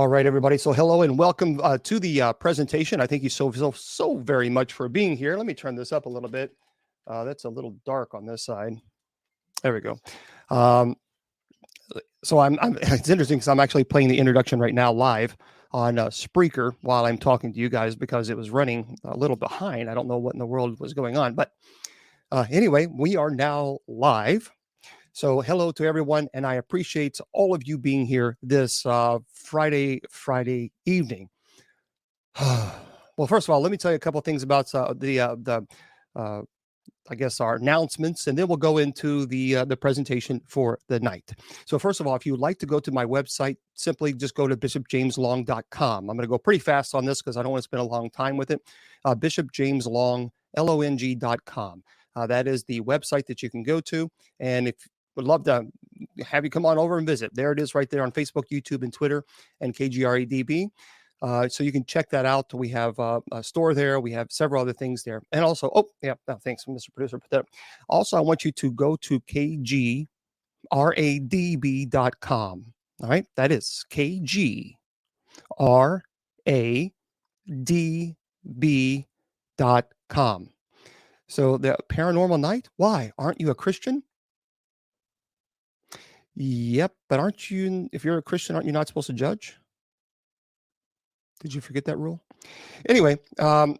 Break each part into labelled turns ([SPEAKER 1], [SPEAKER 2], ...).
[SPEAKER 1] All right, everybody. So hello and welcome to the presentation. I thank you so very much for being here. Let me turn this up a little bit. That's a little dark on this side. There we go. Um, so it's interesting because I'm actually playing the introduction right now live on Spreaker while I'm talking to you guys because it was running a little behind. I don't know what in the world was going on, but anyway, we are now live. So hello to everyone, and I appreciate all of you being here this Friday evening. Well, first of all, let me tell you a couple of things about the uh, I guess our announcements, and then we'll go into the presentation for the night. So first of all, if you would like to go to my website, simply just go to bishopjameslong.com. I'm going to go pretty fast on this because I don't want to spend a long time with it. bishopjameslong.com. That is the website that you can go to, and if would love to have you come on over and visit. There it is right there on Facebook, YouTube, and Twitter, and KGRADB. So you can check that out. We have a store there. We have several other things there. And also, thanks, Mr. Producer. Put that up. Also, I want you to go to kgradb.com. All right. That is kgradb.com. So the Paranormal Night. Why? Aren't you a Christian? Yep. But aren't you, if you're a Christian, aren't you not supposed to judge? Did you forget that rule? Anyway, so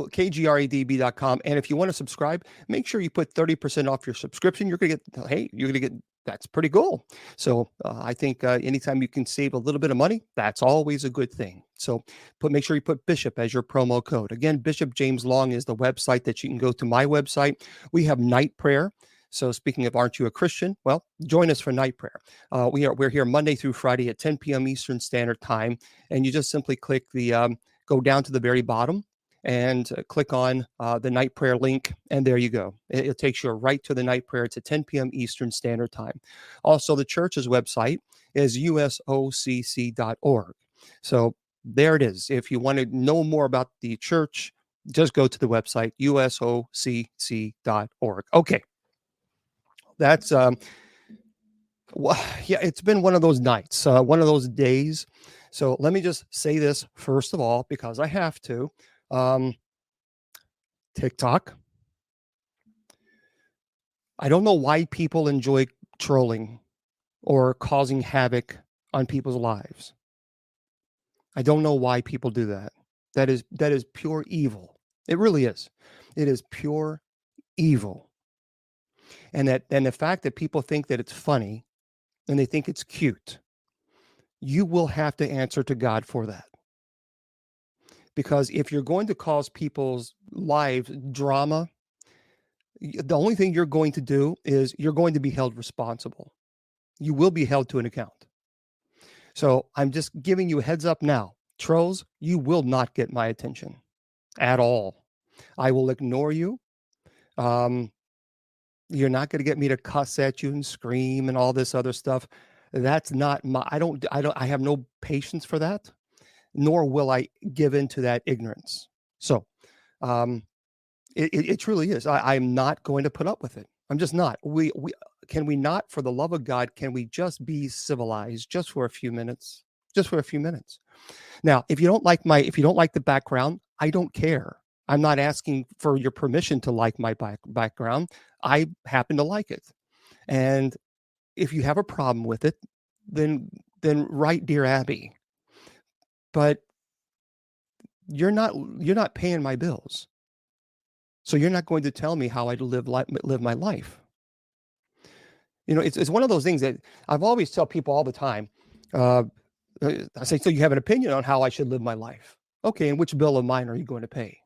[SPEAKER 1] kgradb.com. And if you want to subscribe, make sure you put 30% off your subscription. You're going to get, that's pretty cool. So I think anytime you can save a little bit of money, that's always a good thing. So make sure you put Bishop as your promo code. Again, Bishop James Long is the website that you can go to. My website. We have night prayer. So speaking of, aren't you a Christian? Well, join us for night prayer. We're here Monday through Friday at 10 p.m. Eastern Standard Time, and you just simply click the go down to the very bottom and click on the night prayer link, and there you go. It takes you right to the night prayer. It's at 10 p.m. Eastern Standard Time. Also, the church's website is usocc.org. So there it is. If you want to know more about the church, just go to the website usocc.org. Okay. That's it's been one of those nights, one of those days. So let me just say this first of all, because I have to. TikTok. I don't know why people enjoy trolling or causing havoc on people's lives. I don't know why people do that. That is pure evil. It really is. It is pure evil. And the fact that people think that it's funny and they think it's cute, you will have to answer to God for that. Because if you're going to cause people's lives drama, the only thing you're going to do is you're going to be held responsible. You will be held to an account. So I'm just giving you a heads up now. Trolls, you will not get my attention at all. I will ignore you. You're not going to get me to cuss at you and scream and all this other stuff. That's not my, I have no patience for that, nor will I give in to that ignorance. So it truly is. I'm not going to put up with it. I'm just not. Can we not, for the love of God, can we just be civilized just for a few minutes? Just for a few minutes. Now, if you don't like the background, I don't care. I'm not asking for your permission to like my background. I happen to like it. And if you have a problem with it, then write Dear Abby. But you're not paying my bills. So you're not going to tell me how I live my life. You know, it's one of those things that I've always tell people all the time. I say, so you have an opinion on how I should live my life. Okay, and which bill of mine are you going to pay?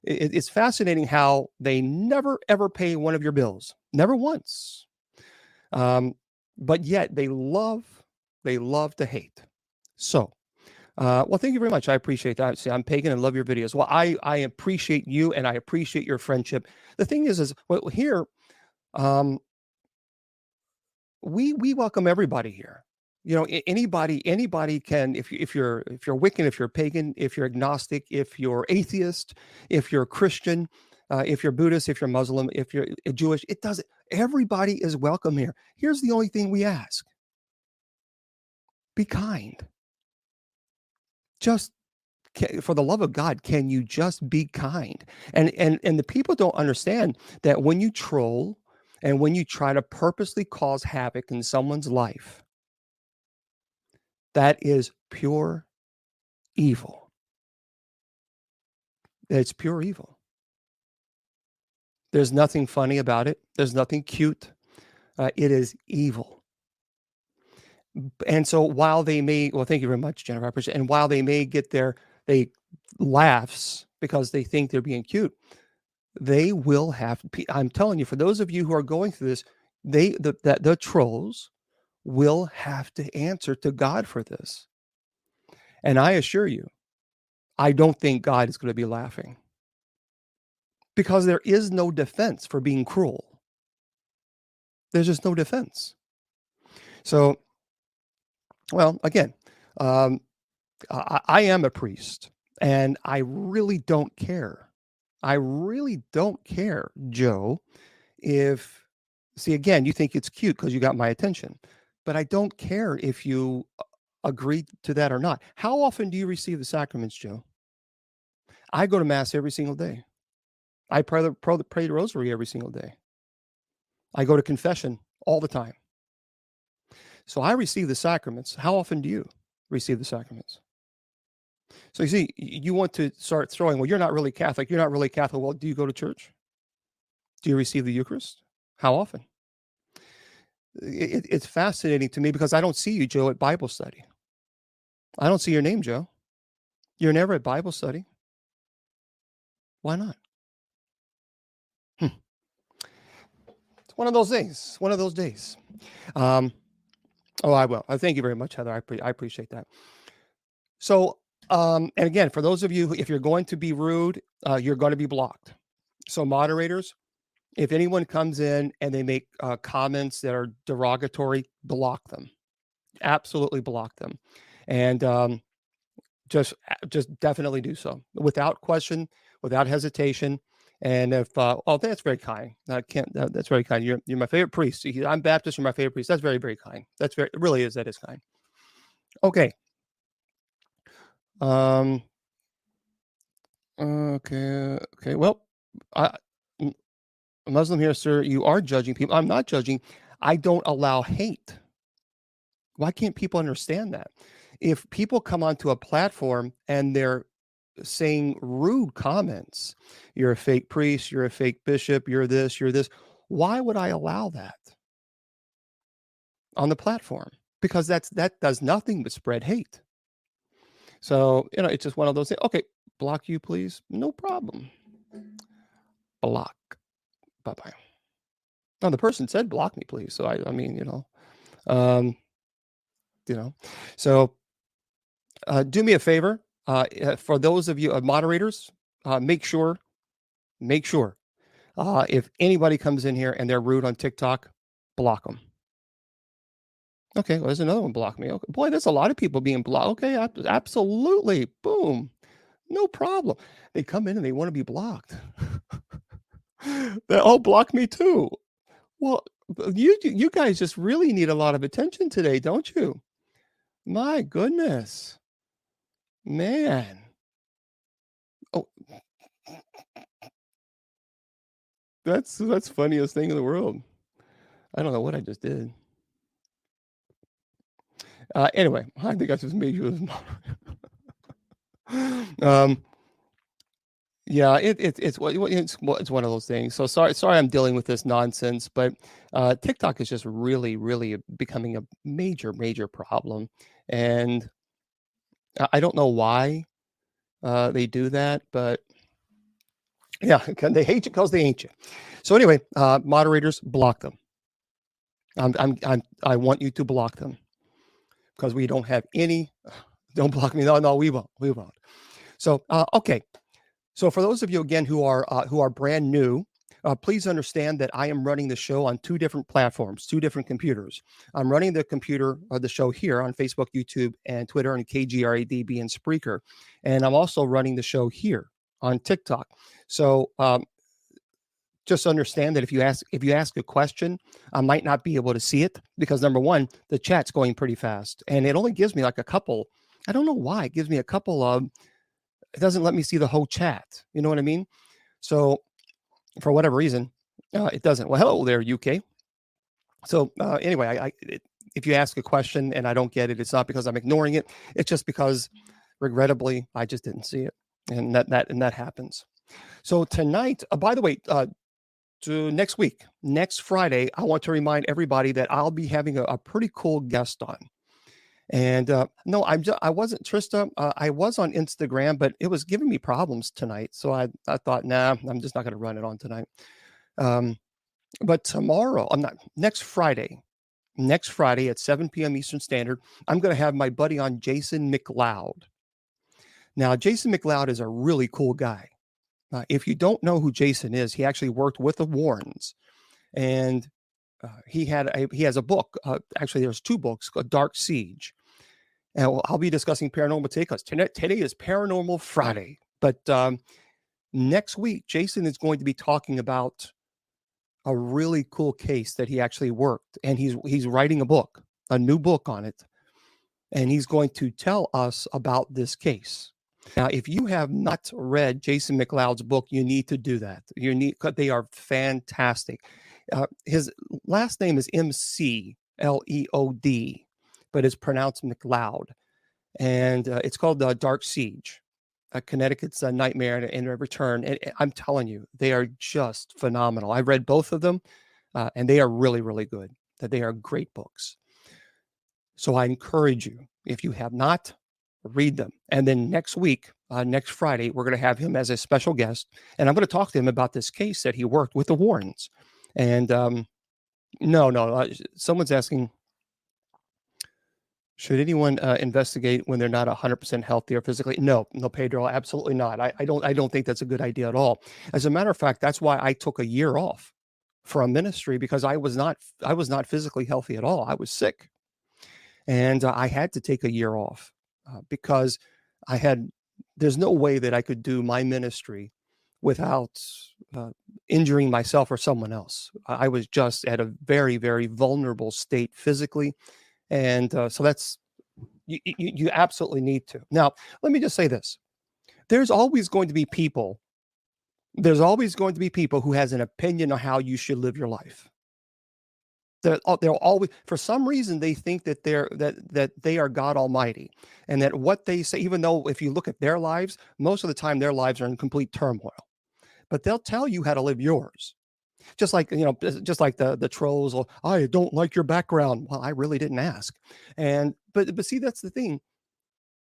[SPEAKER 1] It's fascinating how they never, ever pay one of your bills. Never once. But yet they love to hate. So, well, thank you very much. I appreciate that. See, I'm pagan and love your videos. Well, I appreciate you and I appreciate your friendship. The thing is well, here, we welcome everybody here. You know, anybody can, if you're Wiccan, if you're pagan, if you're agnostic, if you're atheist, if you're Christian, if you're Buddhist, if you're Muslim, if you're Jewish, it doesn't. Everybody is welcome here. Here's the only thing we ask: Be kind. Just for the love of God, can you just be kind? And the people don't understand that when you troll and when you try to purposely cause havoc in someone's life, that is pure evil. It's pure evil. There's nothing funny about it. There's nothing cute. It is evil. And so while they may, well, thank you very much, Jennifer. I appreciate it. And while they may get they laughs because they think they're being cute, they will have. I'm telling you, for those of you who are going through this, the trolls will have to answer to God for this. And I assure you, I don't think God is going to be laughing, because there is no defense for being cruel. There's just no defense. So, well, again, I am a priest, and I really don't care. I really don't care, Joe, if, see, again, you think it's cute because you got my attention, but I don't care if you agree to that or not. How often do you receive the sacraments, Joe? I go to Mass every single day. I pray the rosary every single day. I go to confession all the time. So I receive the sacraments. How often do you receive the sacraments? So you see, you want to start throwing, well, you're not really Catholic. You're not really Catholic. Well, do you go to church? Do you receive the Eucharist? How often? It's fascinating to me because I don't see you, Joe, at Bible study. I don't see your name, Joe. You're never at Bible study. Why not? It's one of those things. One of those days. Oh, I will. Thank you very much, Heather. I appreciate that. So, and again, for those of you, if you're going to be rude, you're going to be blocked. So moderators, if anyone comes in and they make comments that are derogatory, block them. Absolutely block them. And just definitely do so without question, without hesitation. And if oh, that's very kind. That's very kind. You're my favorite priest. I'm Baptist. You're my favorite priest. That's very, very kind. That's very, it really is. That is kind. Okay. Okay. Well, Muslim here, sir. You are judging people. I'm not judging. I don't allow hate. Why can't people understand that? If people come onto a platform and they're saying rude comments, you're a fake priest, you're a fake bishop, you're this, why would I allow that on the platform? Because that does nothing but spread hate. So, it's just one of those things. Okay, block you, please. No problem. Block. Bye-bye. Now, the person said block me, please. So I mean, so do me a favor. For those of you moderators, make sure if anybody comes in here and they're rude on TikTok, block them. Okay, well, there's another one block me. Okay. Boy, there's a lot of people being blocked. Okay, absolutely. Boom. No problem. They come in and they want to be blocked. They all block me too. Well, you guys just really need a lot of attention today, don't you? My goodness. Man. Oh, that's funniest thing in the world. I don't know what I just did. Anyway, I think I just made you yeah, it's one of those things. So sorry I'm dealing with this nonsense, but TikTok is just really, really becoming a major, major problem. And I don't know why they do that, but yeah, they hate you because they ain't you. So anyway, moderators, block them. I want you to block them because we don't have any. Don't block me. No, we won't. So okay. So for those of you again who are brand new, please understand that I am running the show on two different platforms, two different computers. I'm running the show here on Facebook, YouTube, and Twitter, and KGRADB and Spreaker, and I'm also running the show here on TikTok. So just understand that if you ask a question, I might not be able to see it because number one, the chat's going pretty fast, and it only gives me like a couple. I don't know why it gives me a couple of. It doesn't let me see the whole chat. You know what I mean? So for whatever reason, it doesn't. Well, hello there, UK. So anyway, if you ask a question and I don't get it, it's not because I'm ignoring it. It's just because, regrettably, I just didn't see it, and that happens. So tonight, by the way, to next week, next Friday, I want to remind everybody that I'll be having a pretty cool guest on. And no, I wasn't Trista. I was on Instagram, but it was giving me problems tonight. So I thought, nah, I'm just not going to run it on tonight. But tomorrow, I'm not next Friday at 7 p.m. Eastern Standard, I'm going to have my buddy on, Jason McLeod. Now, Jason McLeod is a really cool guy. If you don't know who Jason is, he actually worked with the Warrens, and he has a book. Actually, there's two books called Dark Siege. And I'll be discussing paranormal today because today is Paranormal Friday. But next week, Jason is going to be talking about a really cool case that he actually worked, and he's writing a new book on it, and he's going to tell us about this case. Now, if you have not read Jason McLeod's book, you need to do that. They are fantastic. His last name is McLeod, but it's pronounced McLeod, and it's called Dark Siege, Connecticut's Nightmare and a Return. And I'm telling you, they are just phenomenal. I read both of them, and they are really, really good. That they are great books. So I encourage you, if you have not, read them. And then next week, next Friday, we're going to have him as a special guest, and I'm going to talk to him about this case that he worked with the Warrens. And someone's asking, should anyone investigate when they're not 100% healthy or physically? No, Pedro, absolutely not. I don't think that's a good idea at all. As a matter of fact, that's why I took a year off from ministry, because I was not physically healthy at all. I was sick, and I had to take a year off because there's no way that I could do my ministry without injuring myself or someone else. I was just at a very, very vulnerable state physically. And so that's, you absolutely need to. Now, let me just say this. There's always going to be people who has an opinion on how you should live your life. They'll always, for some reason, they think that they are God Almighty, and that what they say, even though if you look at their lives, most of the time their lives are in complete turmoil, but they'll tell you how to live yours. Just like, just like the trolls, or I don't like your background. Well, I really didn't ask. But see, that's the thing.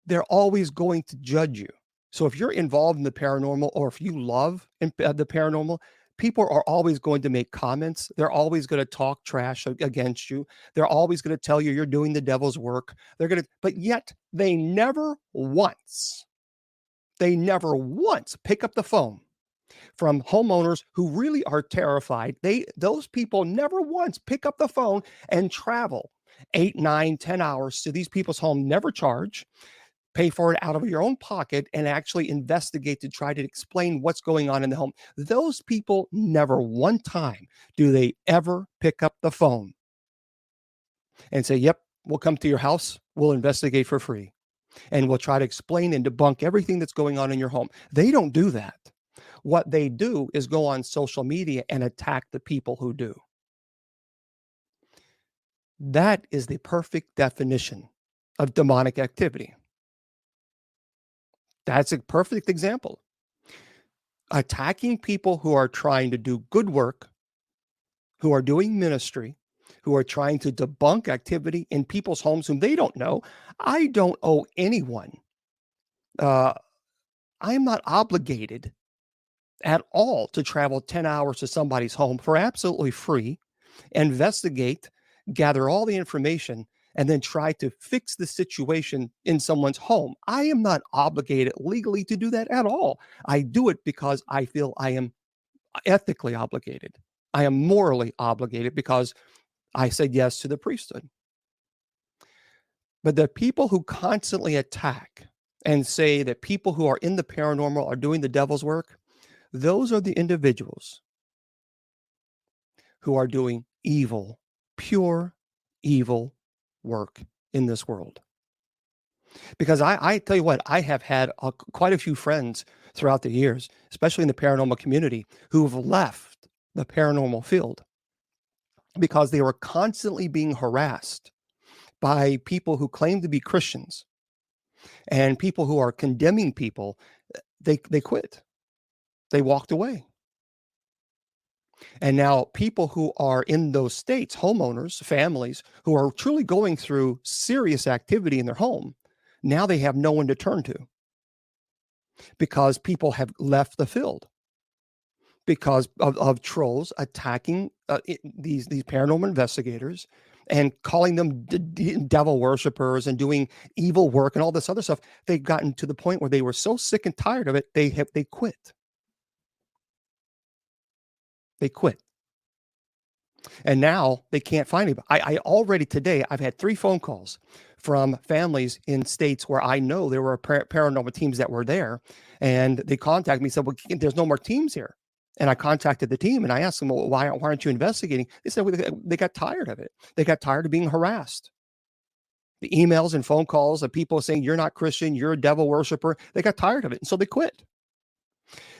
[SPEAKER 1] They're always going to judge you. So if you're involved in the paranormal, or if you love the paranormal, people are always going to make comments. They're always going to talk trash against you. They're always going to tell you you're doing the devil's work. But yet they never once pick up the phone from homeowners who really are terrified. Those people never once pick up the phone and travel 8, 9, 10 hours to these people's home, never charge, pay for it out of your own pocket, and actually investigate to try to explain what's going on in the home. Those people never one time do they ever pick up the phone and say, yep, we'll come to your house, we'll investigate for free, and we'll try to explain and debunk everything that's going on in your home. They don't do that. What they do is go on social media and attack the people who do. That is the perfect definition of demonic activity. That's a perfect example. Attacking people who are trying to do good work, who are doing ministry, who are trying to debunk activity in people's homes whom they don't know. I don't owe anyone. I'm not obligated at all to travel 10 hours to somebody's home for absolutely free, investigate, gather all the information, and then try to fix the situation in someone's home. I am not obligated legally to do that at all. I do it because I feel I am ethically obligated. I am morally obligated because I said yes to the priesthood. But the people who constantly attack and say that people who are in the paranormal are doing the devil's work, those are the individuals who are doing evil, pure evil work in this world. Because I tell you what, I have had quite a few friends throughout the years, especially in the paranormal community, who've left the paranormal field because they were constantly being harassed by people who claim to be Christians and people who are condemning people. They quit. They walked away. And now people who are in those states, homeowners, families who are truly going through serious activity in their home, now they have no one to turn to because people have left the field because of trolls attacking these paranormal investigators and calling them devil worshipers and doing evil work and all this other stuff. They've gotten to the point where they were so sick and tired of it, they quit. They quit. And now they can't find anybody. I already today, I've had 3 phone calls from families in states where I know there were paranormal teams that were there. And they contacted me and said, well, there's no more teams here. And I contacted the team and I asked them, well, why aren't you investigating? They said, well, they got tired of it. They got tired of being harassed. The emails and phone calls of people saying, you're not Christian, you're a devil worshiper. They got tired of it. And so they quit.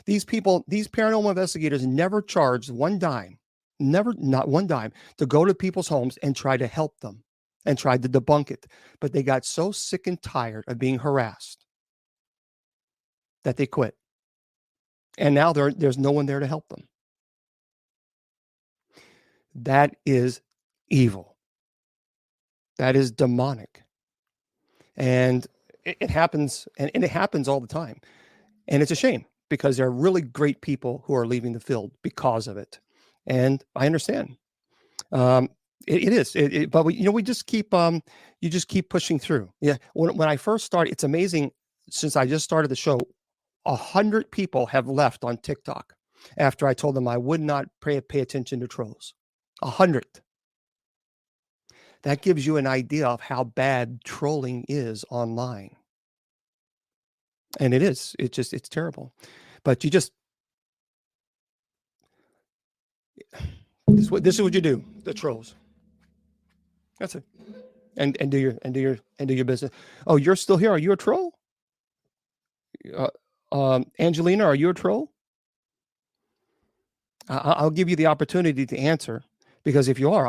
[SPEAKER 1] These people, these paranormal investigators never charged one dime, not one dime, to go to people's homes and try to help them and tried to debunk it. But they got so sick and tired of being harassed that they quit. And now there's no one there to help them. That is evil. That is demonic. And it happens, and it happens all the time. And it's a shame because there are really great people who are leaving the field because of it. And I understand. It is, but we just keep, you just keep pushing through. Yeah. When I first started, it's amazing. Since I just started the show, 100 people have left on TikTok after I told them I would not pay attention to trolls. 100. That gives you an idea of how bad trolling is online. And it is. It's terrible. But you just this is what you do, the trolls. That's it. And do your business. Oh, you're still here. Are you a troll? Angelina, are you a troll? I'll give you the opportunity to answer, because if you are,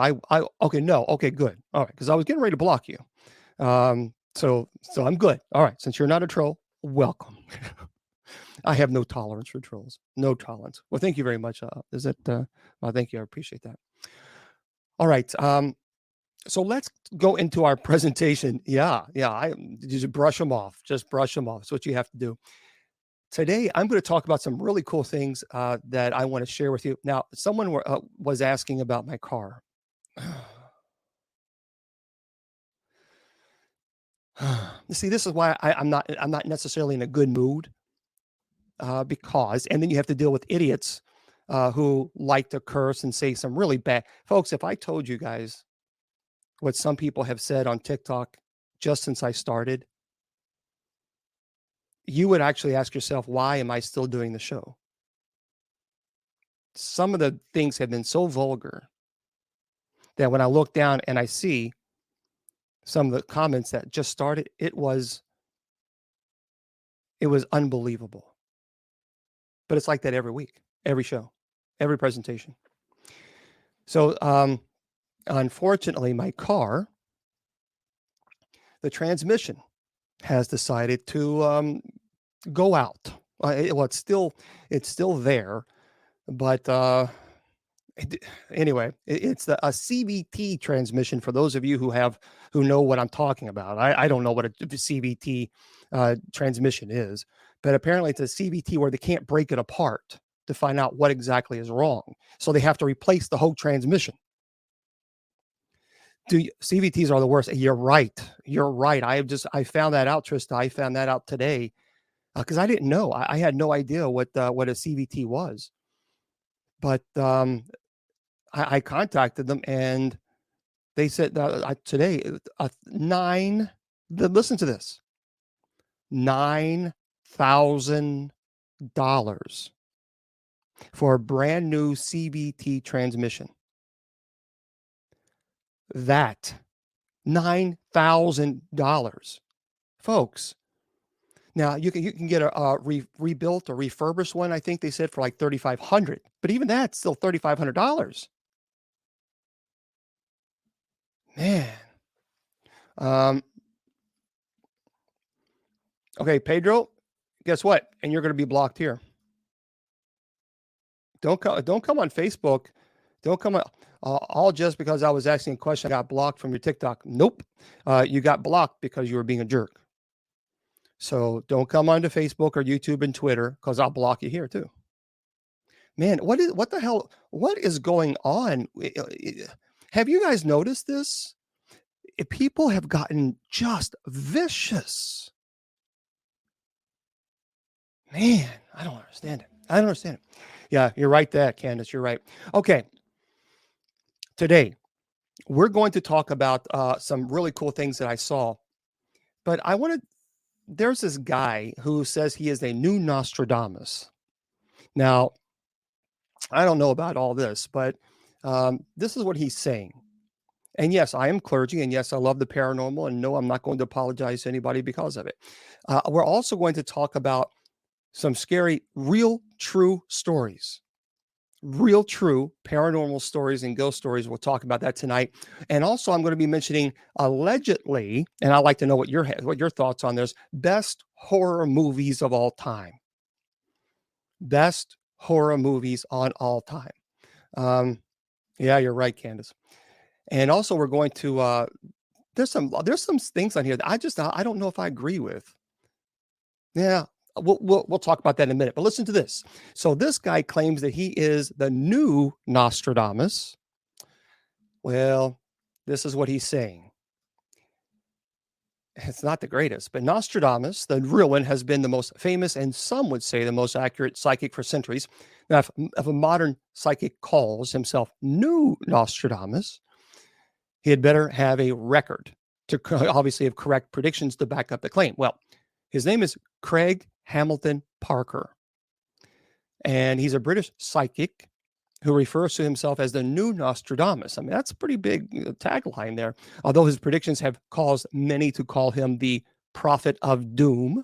[SPEAKER 1] okay, no, okay, good, all right, because I was getting ready to block you. So I'm good. All right, since you're not a troll, welcome. I have no tolerance for trolls. No tolerance. Well, thank you very much. Thank you. I appreciate that. All right. So let's go into our presentation. Yeah. I just brush them off. Just brush them off. That's what you have to do. Today, I'm going to talk about some really cool things that I want to share with you. Now, someone was asking about my car. See, this is why I'm not necessarily in a good mood, because, and then you have to deal with idiots who like to curse and say some really bad. Folks, if I told you guys what some people have said on TikTok just since I started, you would actually ask yourself, why am I still doing the show? Some of the things have been so vulgar that when I look down and I see some of the comments that just started, it was unbelievable. But it's like that every week, every show, every presentation. So unfortunately, my car, the transmission has decided to go out. Well, it's still there, but anyway, it's a CVT transmission. For those of you who know what I'm talking about, I don't know what a CVT transmission is, but apparently it's a CVT where they can't break it apart to find out what exactly is wrong. So they have to replace the whole transmission. CVTs are the worst. You're right. I found that out, Trista. I found that out today because I didn't know. I had no idea what a CVT was. But I contacted them and they said today listen to this, $9,000 for a brand new CVT transmission. that. $9,000. Folks, now you can get a rebuilt or refurbished one, I think they said, for like $3,500, but even that's still $3,500. Man. Um, okay, Pedro, guess what? And you're going to be blocked here. Don't come on Facebook. Don't come on all just because I was asking a question. I got blocked from your TikTok. Nope. You got blocked because you were being a jerk. So don't come onto Facebook or YouTube and Twitter because I'll block you here too. Man, what the hell? What is going on? Have you guys noticed this? People have gotten just vicious. Man, I don't understand it. I don't understand it. Yeah, you're right there, Candace. You're right. Okay. Today, we're going to talk about some really cool things that I saw. But there's this guy who says he is a new Nostradamus. Now, I don't know about all this, but this is what he's saying. And yes, I am clergy, and yes, I love the paranormal, and no, I'm not going to apologize to anybody because of it. We're also going to talk about some scary, real, true stories. Real, true paranormal stories and ghost stories. We'll talk about that tonight. And also, I'm going to be mentioning allegedly, and I'd like to know what your thoughts on this, best horror movies of all time. Best horror movies on all time. Yeah, you're right, Candace. And also, we're going to there's some things on here that I don't know if I agree with. Yeah, we'll talk about that in a minute. But listen to this. So this guy claims that he is the new Nostradamus. Well, this is what he's saying. It's not the greatest, but Nostradamus, the real one, has been the most famous and some would say the most accurate psychic for centuries. Now, if a modern psychic calls himself new Nostradamus, he had better have a record to obviously have correct predictions to back up the claim. Well, his name is Craig Hamilton Parker, and he's a British psychic who refers to himself as the new Nostradamus. I mean, that's a pretty big tagline there, although his predictions have caused many to call him the prophet of doom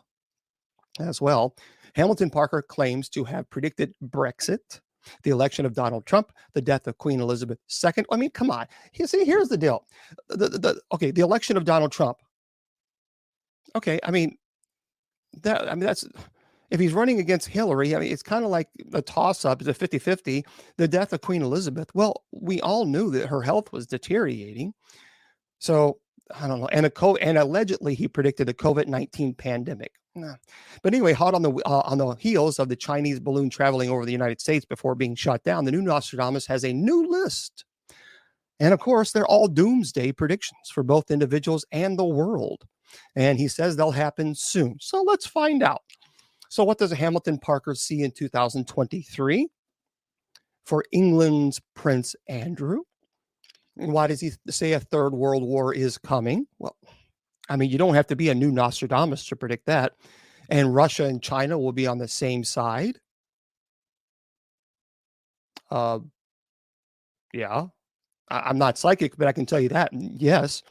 [SPEAKER 1] as well. Hamilton Parker claims to have predicted Brexit, the election of Donald Trump, the death of Queen Elizabeth II. I mean, come on. Here's the deal. The election of Donald Trump. Okay, that's if he's running against Hillary, I mean, it's kind of like a toss-up. It's a 50-50. The death of Queen Elizabeth. Well, we all knew that her health was deteriorating. So I don't know. And allegedly he predicted a COVID-19 pandemic. But anyway, hot on the heels of the Chinese balloon traveling over the United States before being shot down, the new Nostradamus has a new list. And of course, they're all doomsday predictions for both individuals and the world. And he says they'll happen soon. So let's find out. So what does Hamilton Parker see in 2023 for England's Prince Andrew? And why does he say a third world war is coming? Well, I mean, you don't have to be a new Nostradamus to predict that. And Russia and China will be on the same side. Yeah. I'm not psychic, but I can tell you that. Yes.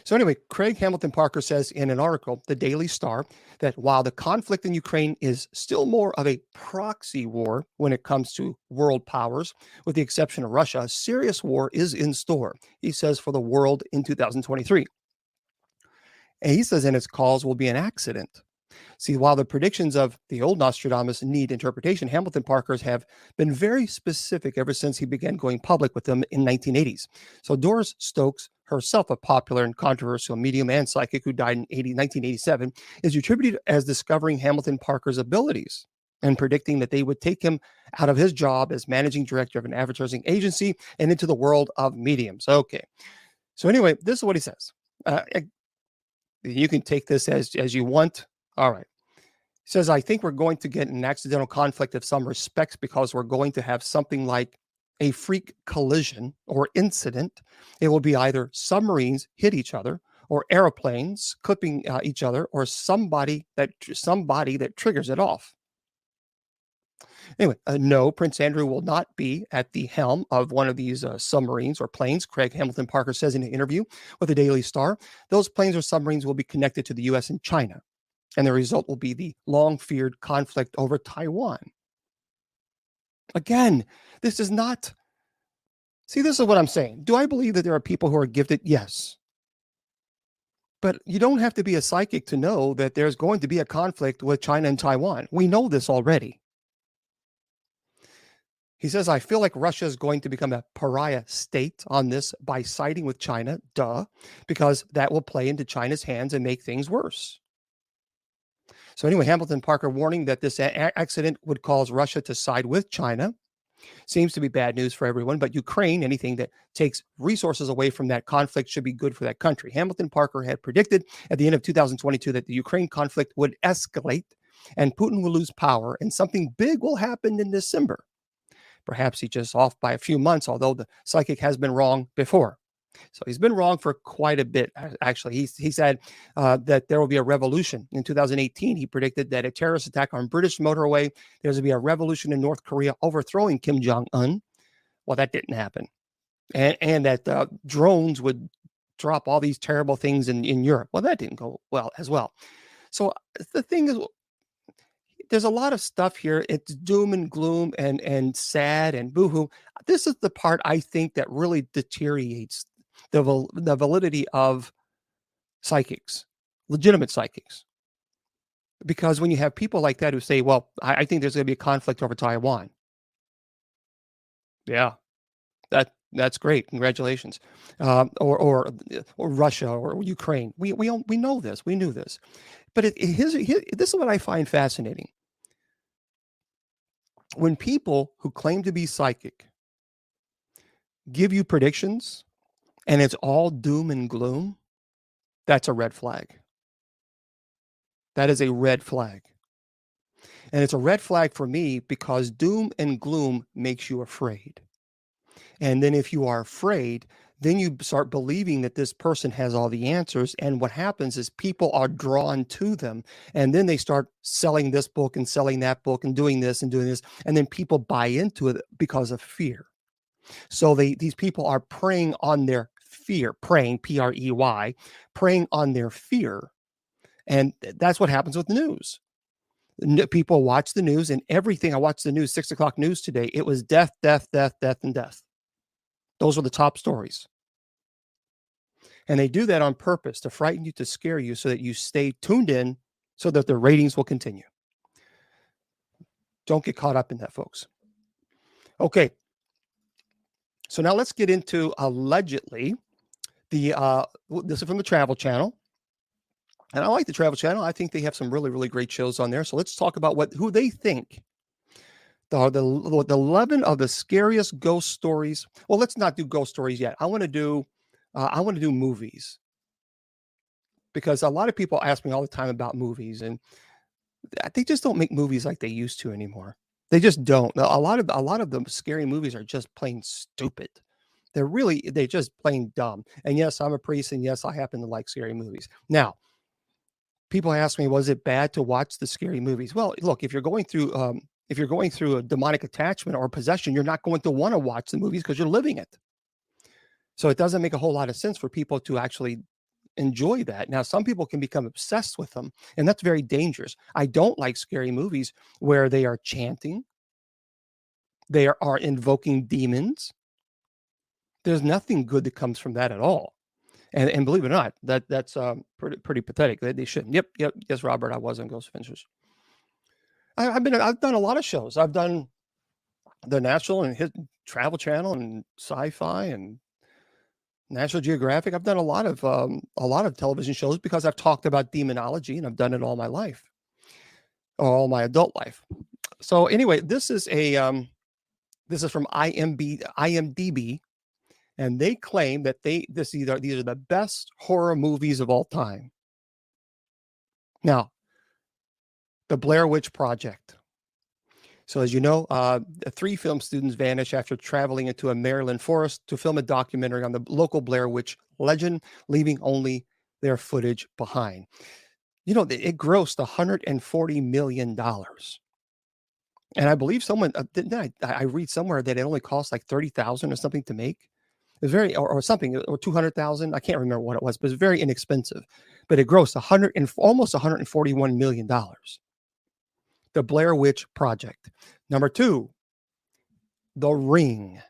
[SPEAKER 1] So anyway, Craig Hamilton Parker says in an article, The Daily Star, that while the conflict in Ukraine is still more of a proxy war when it comes to world powers, with the exception of Russia, a serious war is in store, he says, for the world in 2023. And he says in his calls will be an accident. See, while the predictions of the old Nostradamus need interpretation, Hamilton Parker's have been very specific ever since he began going public with them in 1980s. So Doris Stokes, herself a popular and controversial medium and psychic who died in 1987, is attributed as discovering Hamilton Parker's abilities and predicting that they would take him out of his job as managing director of an advertising agency and into the world of mediums. Okay. So anyway, this is what he says. You can take this as you want. All right. He says, I think we're going to get an accidental conflict of some respects because we're going to have something like a freak collision or incident. It will be either submarines hit each other or airplanes clipping each other or somebody that triggers it off. Anyway, no, Prince Andrew will not be at the helm of one of these submarines or planes. Craig Hamilton Parker says in an interview with the Daily Star, those planes or submarines will be connected to the U.S. and China, and the result will be the long-feared conflict over Taiwan. Again, this is not. See, this is what I'm saying. Do I believe that there are people who are gifted? Yes. But you don't have to be a psychic to know that there's going to be a conflict with China and Taiwan. We know this already. He says, I feel like Russia is going to become a pariah state on this by siding with China, because that will play into China's hands and make things worse. So anyway, Hamilton Parker warning that this accident would cause Russia to side with China. Seems to be bad news for everyone, but Ukraine, anything that takes resources away from that conflict should be good for that country. Hamilton Parker had predicted at the end of 2022 that the Ukraine conflict would escalate and Putin will lose power and something big will happen in December. Perhaps he's just off by a few months, although the psychic has been wrong before. So he's been wrong for quite a bit, actually. He said that there will be a revolution. In 2018, he predicted that a terrorist attack on British motorway, there's going to be a revolution in North Korea overthrowing Kim Jong-un. Well, that didn't happen. And that drones would drop all these terrible things in Europe. Well, that didn't go well as well. So the thing is, there's a lot of stuff here. It's doom and gloom and sad and boohoo. This is the part I think that really deteriorates the validity of psychics, legitimate psychics. Because when you have people like that who say, well, I think there's going to be a conflict over Taiwan. Yeah, that's great. Congratulations. Or Russia or Ukraine. We know this. We knew this. But this is what I find fascinating. When people who claim to be psychic give you predictions and it's all doom and gloom, that's a red flag. That is a red flag. And it's a red flag for me because doom and gloom makes you afraid. And then if you are afraid, then you start believing that this person has all the answers. And what happens is people are drawn to them. And then they start selling this book and selling that book and doing this and doing this. And then people buy into it because of fear. So these people are preying on their fear, preying, P-R-E-Y, preying on their fear. And that's what happens with the news. People watch the news and everything. I watched the news, 6 o'clock news today. It was death, death, death, death, and death. Those were the top stories. And they do that on purpose to frighten you, to scare you so that you stay tuned in so that the ratings will continue. Don't get caught up in that, folks. Okay. So now let's get into allegedly this is from the Travel Channel. And I like the Travel Channel. I think they have some really, really great shows on there. So let's talk about who they think the 11 of the scariest ghost stories. Well, let's not do ghost stories yet. I want to do movies, because a lot of people ask me all the time about movies, and they just don't make movies like they used to anymore. They just don't. A lot of the scary movies are just plain stupid. They're just plain dumb. And yes, I'm a priest, and yes, I happen to like scary movies. Now, people ask me, was it bad to watch the scary movies? Well, look, if you're going through a demonic attachment or possession, you're not going to want to watch the movies because you're living it. So it doesn't make a whole lot of sense for people to actually enjoy that. Now, some people can become obsessed with them, and that's very dangerous. I don't like scary movies where they are chanting, they are invoking demons. There's nothing good that comes from that at all. And believe it or not, that's pretty pathetic. They shouldn't. Yep. Yes, Robert, I was on Ghost Adventures. I've done a lot of shows. I've done the National and Travel Channel and Sci-Fi and National Geographic. I've done a lot of television shows because I've talked about demonology, and I've done it all my life, all my adult life. So anyway, this is from IMDb, and they claim that these are the best horror movies of all time. Now, the Blair Witch Project. So as you know, 3 film students vanish after traveling into a Maryland forest to film a documentary on the local Blair Witch legend, leaving only their footage behind. You know, it grossed $140 million. And I believe someone didn't I read somewhere that it only costs like 30,000 or something to make. It was very or something or 200,000. I can't remember what it was, but it's very inexpensive. But it grossed 100 and almost 141 million dollars. The Blair Witch Project. Number 2, The Ring.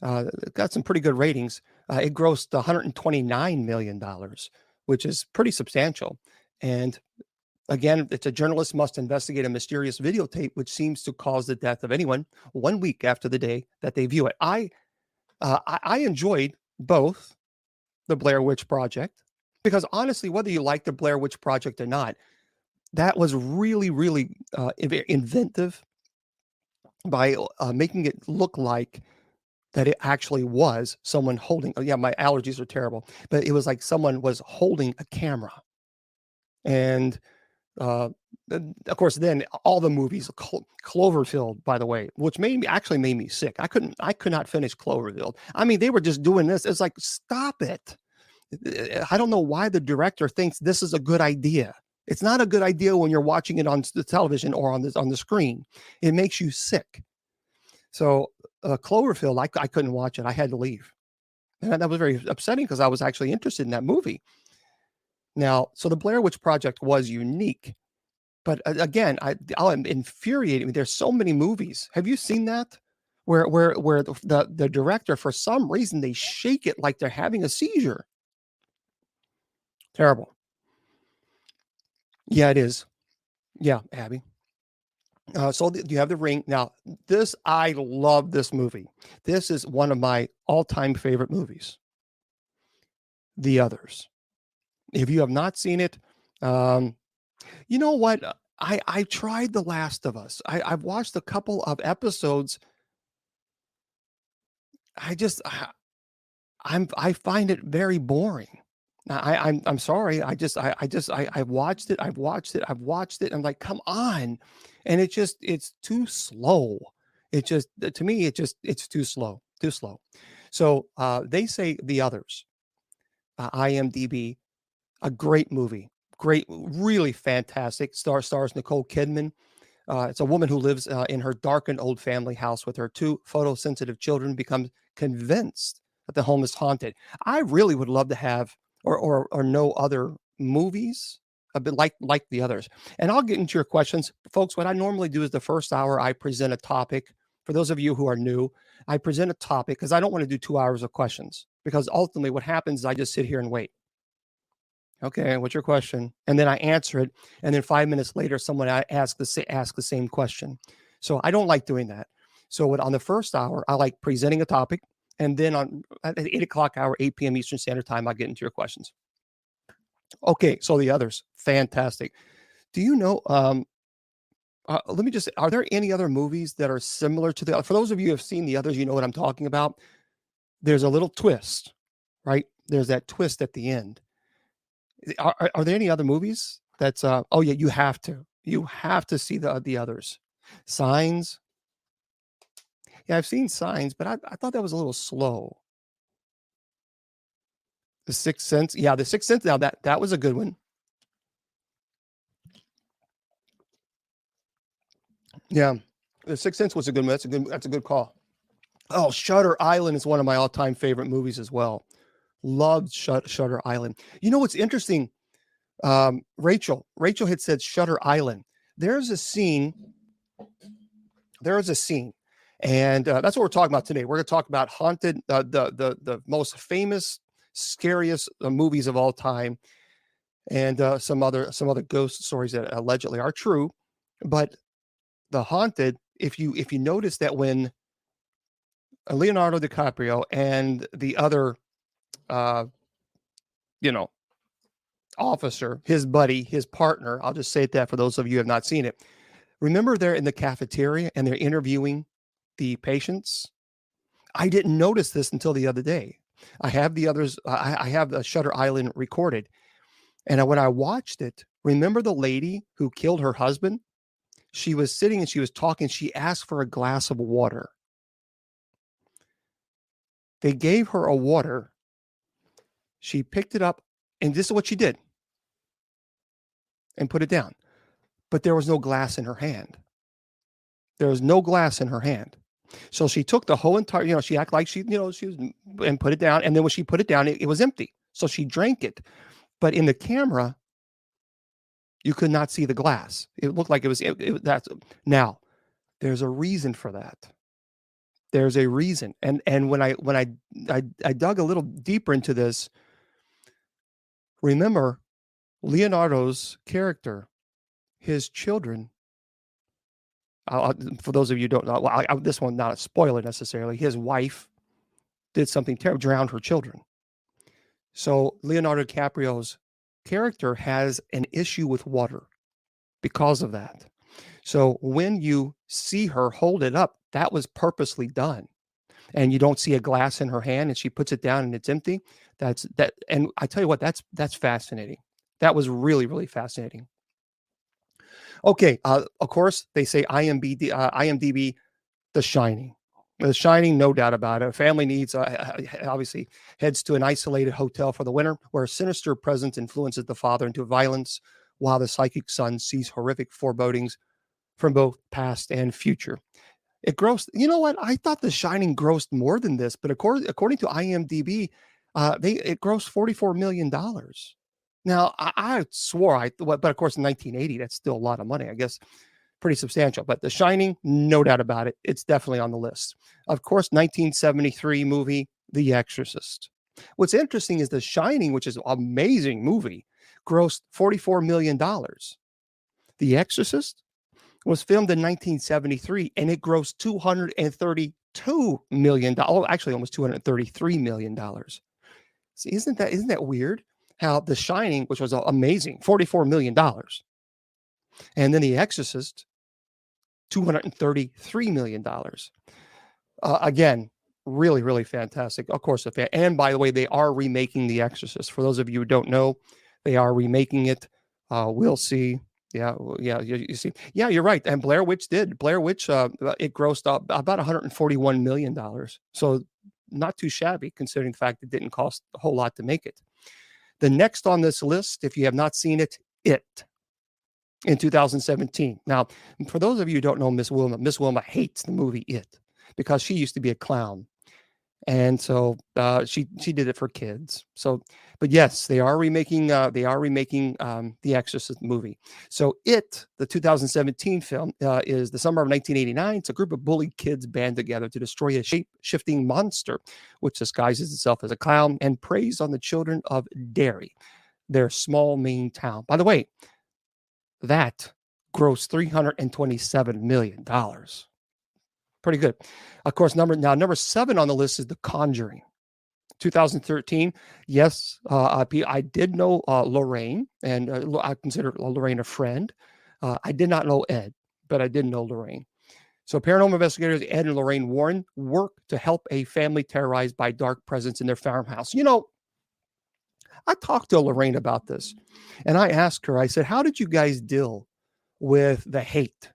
[SPEAKER 1] Got some pretty good ratings. It grossed 129 million dollars, which is pretty substantial. And again, it's a journalist must investigate a mysterious videotape which seems to cause the death of anyone 1 week after the day that they view it. I enjoyed both the Blair Witch Project because honestly, whether you like the Blair Witch Project or not, that was really, really inventive by making it look like that it actually was someone holding. Oh yeah, my allergies are terrible, but it was like someone was holding a camera, and uh, of course, then all the movies, Cloverfield, by the way, which actually made me sick. I could not finish Cloverfield. I mean, they were just doing this. It's like, stop it. I don't know why the director thinks this is a good idea. It's not a good idea when you're watching it on the television or on the screen. It makes you sick. So Cloverfield, I couldn't watch it. I had to leave. And that was very upsetting because I was actually interested in that movie. Now, so the Blair Witch Project was unique. But again, I'm infuriated. There's so many movies. Have you seen that? Where the director, for some reason, they shake it like they're having a seizure. Terrible. Yeah, it is. Yeah, Abby. So you have The Ring. Now, I love this movie. This is one of my all-time favorite movies. The Others. If you have not seen it, you know what? I tried The Last of Us. I've watched a couple of episodes. I just I find it very boring. I'm sorry. I watched it. I've watched it. I've watched it. I'm like, come on, and it's too slow. It just to me it's too slow. Too slow. So they say The Others, IMDb, a great movie, great, really fantastic. Stars Nicole Kidman. It's a woman who lives in her darkened old family house with her 2 photosensitive children, becomes convinced that the home is haunted. I really would love to have or know other movies a bit like The Others. And I'll get into your questions. Folks, what I normally do is the first hour, I present a topic. For those of you who are new, I present a topic because I don't want to do 2 hours of questions because ultimately what happens is I just sit here and wait. Okay, what's your question? And then I answer it, and then 5 minutes later, someone asks the same question. So I don't like doing that. So on the first hour, I like presenting a topic, and then at the 8 o'clock hour, 8 p.m. Eastern Standard Time, I get into your questions. Okay, so The Others, fantastic. Do you know? Let me just. Are there any other movies that are similar to the? For those of you who have seen The Others, you know what I'm talking about. There's a little twist, right? There's that twist at the end. Are there any other movies that's oh yeah, you have to see the Others. Signs. Yeah, I've seen Signs, but I thought that was a little slow. The Sixth Sense. Yeah, The Sixth Sense. Now that was a good one. Yeah. The Sixth Sense was a good one. That's a good call. Oh, Shutter Island is one of my all-time favorite movies as well. Loved Shutter Island. You know what's interesting? Rachel had said Shutter Island. There's a scene and that's what we're talking about today. We're going to talk about haunted, the most famous, scariest movies of all time, and some other ghost stories that allegedly are true. But the haunted, if you notice that when Leonardo DiCaprio and the other, uh, you know, officer, his buddy, his partner, I'll just say that for those of you who have not seen it. Remember they're in the cafeteria and they're interviewing the patients. I didn't notice this until the other day. I have the others. I have the Shutter Island recorded, and when I watched it, remember the lady who killed her husband? She was sitting and she was talking. She asked for a glass of water. They gave her a water. She picked it up, and this is what she did, and put it down. But there was no glass in her hand. There was no glass in her hand. So she took the whole entire, she acted like she was, and put it down. And then when she put it down, it was empty. So she drank it. But in the camera, you could not see the glass. It looked like it was, that's now there's a reason for that. There's a reason. And when I dug a little deeper into this, remember Leonardo's character, his children, for those of you who don't know, well, this one not a spoiler necessarily. His wife did something terrible, drowned her children. So Leonardo DiCaprio's character has an issue with water because of that. So when you see her hold it up, that was purposely done. And you don't see a glass in her hand, and she puts it down and it's empty. That's that. And I tell you what, that's fascinating. That was really, really fascinating. Okay, of course, they say IMDb, The Shining. The Shining, no doubt about it. A family needs, obviously, heads to an isolated hotel for the winter where a sinister presence influences the father into violence while the psychic son sees horrific forebodings from both past and future. It grossed, you know what? I thought The Shining grossed more than this, but according to IMDb, it grossed $44 million. Now, I swore but of course, in 1980, that's still a lot of money, I guess, pretty substantial. But The Shining, no doubt about it, it's definitely on the list. Of course, 1973 movie, The Exorcist. What's interesting is The Shining, which is an amazing movie, grossed $44 million. The Exorcist was filmed in 1973, and it grossed $232 million. Actually, almost $233 million. See, isn't that weird? How The Shining, which was amazing, $44 million. And then The Exorcist, $233 million. Again, really, really fantastic. Of course, and by the way, they are remaking The Exorcist. For those of you who don't know, they are remaking it. We'll see. Yeah, you see. Yeah, you're right. And Blair Witch it grossed up about $141 million. So not too shabby considering the fact it didn't cost a whole lot to make it. The next on this list, if you have not seen it, in 2017. Now, for those of you who don't know Miss Wilma hates the movie It because she used to be a clown. And so she did it for kids. So, but yes, they are remaking the Exorcist movie. So It, the 2017 film, is the summer of 1989. It's a group of bullied kids band together to destroy a shape-shifting monster, which disguises itself as a clown and preys on the children of Derry, their small Maine town. By the way, that grossed $327 million. Pretty good. Of course, number 7 on the list is The Conjuring, 2013. Yes, I did know Lorraine, and I consider Lorraine a friend. I did not know Ed, but I did know Lorraine. So paranormal investigators Ed and Lorraine Warren work to help a family terrorized by dark presence in their farmhouse. I talked to Lorraine about this, and I asked her, I said, how did you guys deal with the hate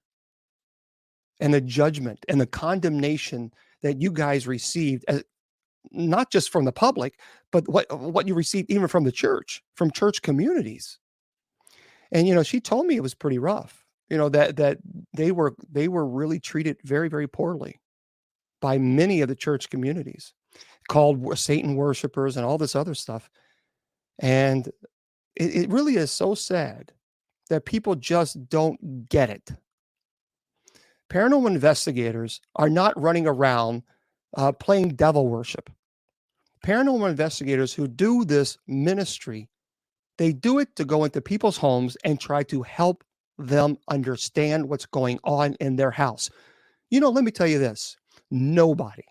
[SPEAKER 1] and the judgment and the condemnation that you guys received, not just from the public, but what you received even from the church, from church communities? And she told me it was pretty rough. That they were really treated very, very poorly by many of the church communities, called Satan worshipers and all this other stuff. And it really is so sad that people just don't get it. Paranormal investigators are not running around playing devil worship. Paranormal investigators who do this ministry, they do it to go into people's homes and try to help them understand what's going on in their house. Let me tell you this. Nobody,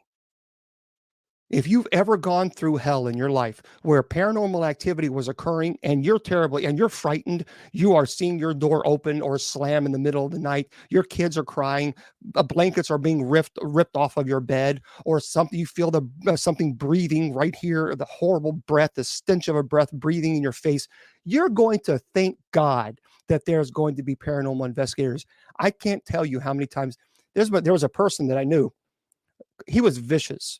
[SPEAKER 1] if you've ever gone through hell in your life where paranormal activity was occurring and you're frightened, you are seeing your door open or slam in the middle of the night, your kids are crying, blankets are being ripped off of your bed, or something, you feel something breathing right here, the horrible breath, the stench of a breath breathing in your face, you're going to thank God that there's going to be paranormal investigators. I can't tell you how many times there was a person that I knew. He was vicious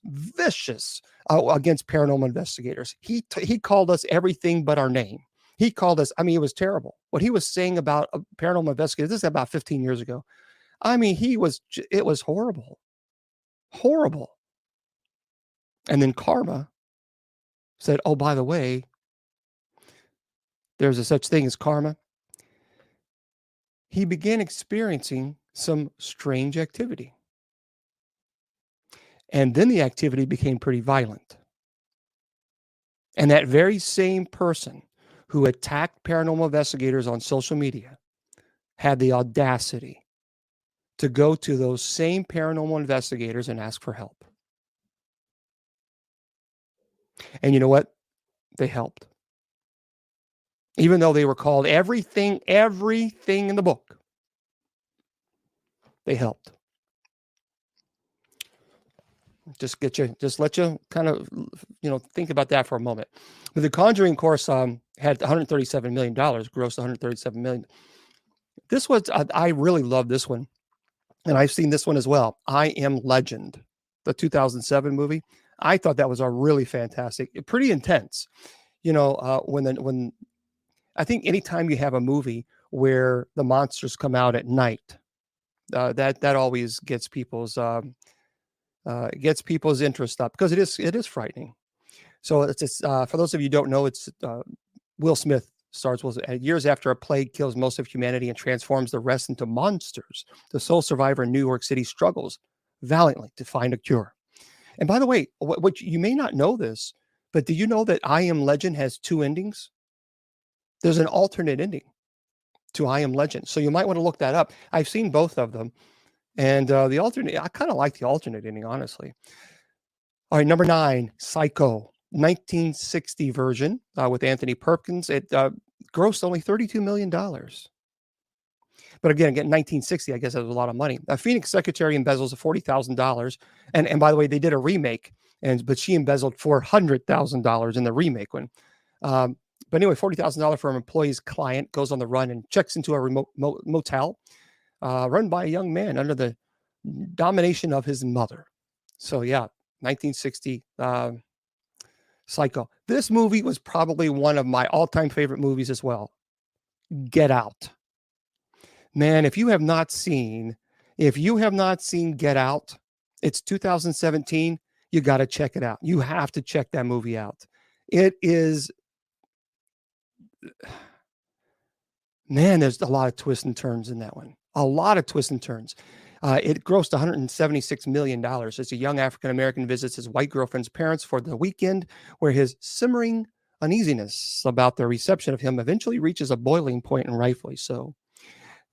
[SPEAKER 1] against paranormal investigators. He called us everything but our name. He called us, it was terrible. What he was saying about paranormal investigators, this is about 15 years ago. I mean, it was horrible, horrible. And then karma said, oh, by the way, there's a such thing as karma. He began experiencing some strange activity. And then the activity became pretty violent. And that very same person who attacked paranormal investigators on social media had the audacity to go to those same paranormal investigators and ask for help. And you know what? They helped. Even though they were called everything in the book, they helped. Just let you kind of, think about that for a moment. But The Conjuring, of course, had $137 million, grossed $137 million. This was, I really love this one. And I've seen this one as well. I Am Legend, the 2007 movie. I thought that was a really fantastic, pretty intense. When I think anytime you have a movie where the monsters come out at night, that always gets people's interest up, because it is frightening. So it's for those of you who don't know, it's Will Smith stars years after a plague kills most of humanity and transforms the rest into monsters. The sole survivor in New York City struggles valiantly to find a cure. And by the way, what you may not know this, but do you know that I Am Legend has 2 endings? There's an alternate ending to I Am Legend, so you might want to look that up. I've seen both of them, and the alternate, I kind of like the alternate ending, honestly. All right, number 9, Psycho, 1960 version with Anthony Perkins. It grossed only $32 million. But again, 1960, I guess that was a lot of money. A Phoenix secretary embezzles $40,000. And by the way, they did a remake, but she embezzled $400,000 in the remake one. But anyway, $40,000 for an employee's client goes on the run and checks into a remote motel run by a young man under the domination of his mother. So yeah, 1960 Psycho. This movie was probably one of my all-time favorite movies as well. Get Out. Man, if you have not seen Get Out, it's 2017, you got to check it out. You have to check that movie out. It is, man, there's a lot of twists and turns in that one. A lot of twists and turns. It grossed $176 million as a young African-American visits his white girlfriend's parents for the weekend, where his simmering uneasiness about their reception of him eventually reaches a boiling point, and rightfully so.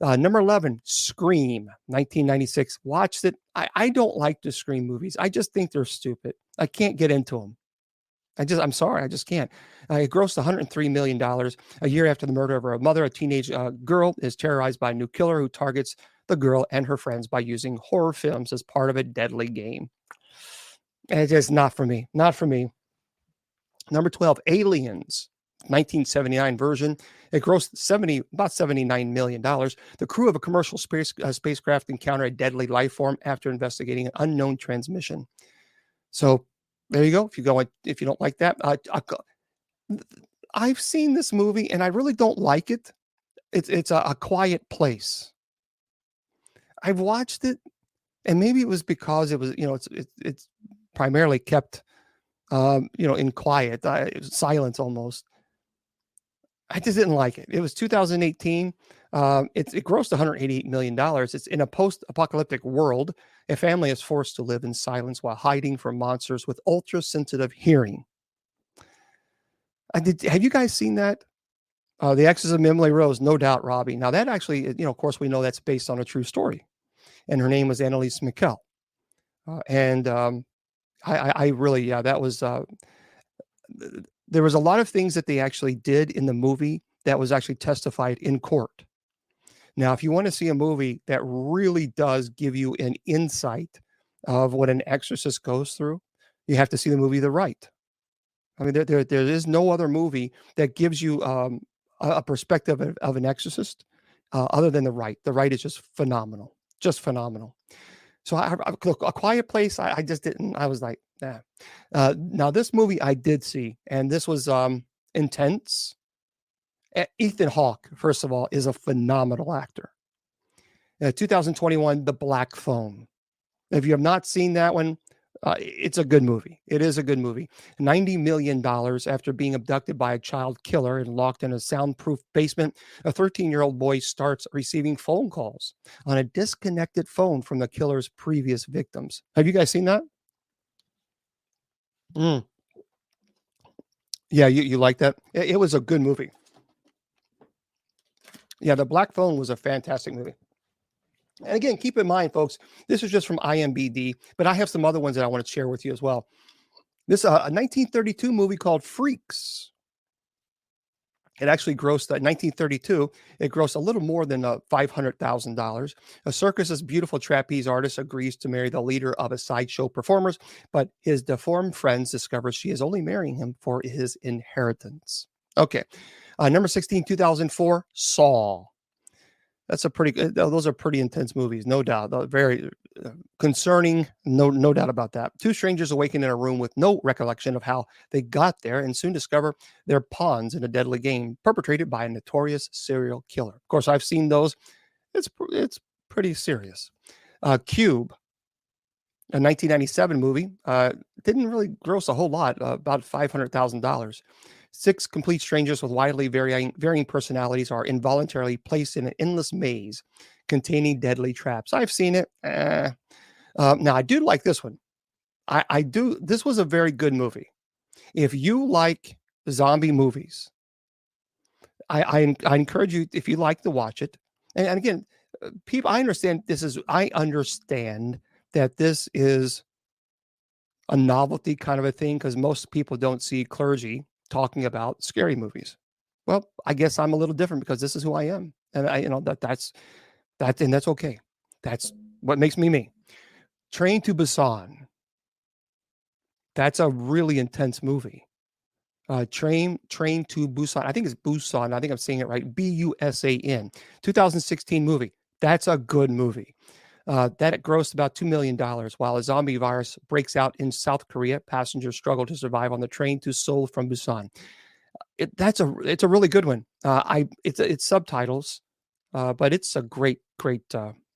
[SPEAKER 1] Number 11, Scream, 1996. Watched it. I don't like the Scream movies. I just think they're stupid. I can't get into them. I'm sorry, I just can't. It grossed $103 million. A year after the murder of her mother, a teenage girl is terrorized by a new killer who targets the girl and her friends by using horror films as part of a deadly game. And it's just not for me. Not for me. Number 12, Aliens, 1979 version. It grossed about $79 million. The crew of a commercial spacecraft encounter a deadly life form after investigating an unknown transmission. So there you go. If you don't like that, I've seen this movie and I really don't like it. It's a Quiet Place. I've watched it, and maybe it was because it was, it's primarily kept, in quiet, silence almost. I just didn't like it. It was 2018. It grossed $188 million. It's in a post-apocalyptic world. A family is forced to live in silence while hiding from monsters with ultra-sensitive hearing. Have you guys seen that? The Exorcism of Emily Rose, no doubt, Robbie. Now that actually, of course, we know that's based on a true story, and her name was Annalise Michel. I really, that was. There was a lot of things that they actually did in the movie that was actually testified in court. Now, if you want to see a movie that really does give you an insight of what an exorcist goes through, you have to see the movie The Rite. I mean, there is no other movie that gives you a perspective of an exorcist other than The Rite. The Rite is just phenomenal, just phenomenal. So A Quiet Place, I just didn't. I was like, nah. Now this movie I did see, and this was intense. Ethan Hawke, first of all, is a phenomenal actor. 2021, The Black Phone. If you have not seen that one, it's a good movie. It is a good movie. $90 million after being abducted by a child killer and locked in a soundproof basement, a 13-year-old boy starts receiving phone calls on a disconnected phone from the killer's previous victims. Have you guys seen that? Mm. Yeah, you like that? It was a good movie. Yeah, The Black Phone was a fantastic movie. And again, keep in mind, folks, this is just from IMDb, but I have some other ones that I want to share with you as well. This a 1932 movie called Freaks. It actually grossed 1932. It grossed a little more than $500,000. A circus's beautiful trapeze artist agrees to marry the leader of a sideshow performers, but his deformed friends discover she is only marrying him for his inheritance. Okay, number 16, 2004, Saw. That's a pretty good. Those are pretty intense movies, no doubt. Very concerning, no doubt about that. Two strangers awaken in a room with no recollection of how they got there, and soon discover they're pawns in a deadly game perpetrated by a notorious serial killer. Of course, I've seen those. It's pretty serious. Cube, a 1997 movie, didn't really gross a whole lot, about $500,000. Six complete strangers with widely varying personalities are involuntarily placed in an endless maze containing deadly traps. I've seen it. Now, I do like this one. I do. This was a very good movie. If you like zombie movies, I encourage you, if you like, to watch it. And again, people, I understand that this is a novelty kind of a thing because most people don't see clergy talking about scary movies. Well, I guess I'm a little different because this is who I am, and that's and that's okay. That's what makes me me. Train to Busan. That's a really intense movie. Train to Busan. I think it's Busan. I think I'm saying it right. Busan. 2016 movie. That's a good movie. That grossed about $2 million. While a zombie virus breaks out in South Korea, passengers struggle to survive on the train to Seoul from Busan. It's a really good one. It's subtitles, but it's a great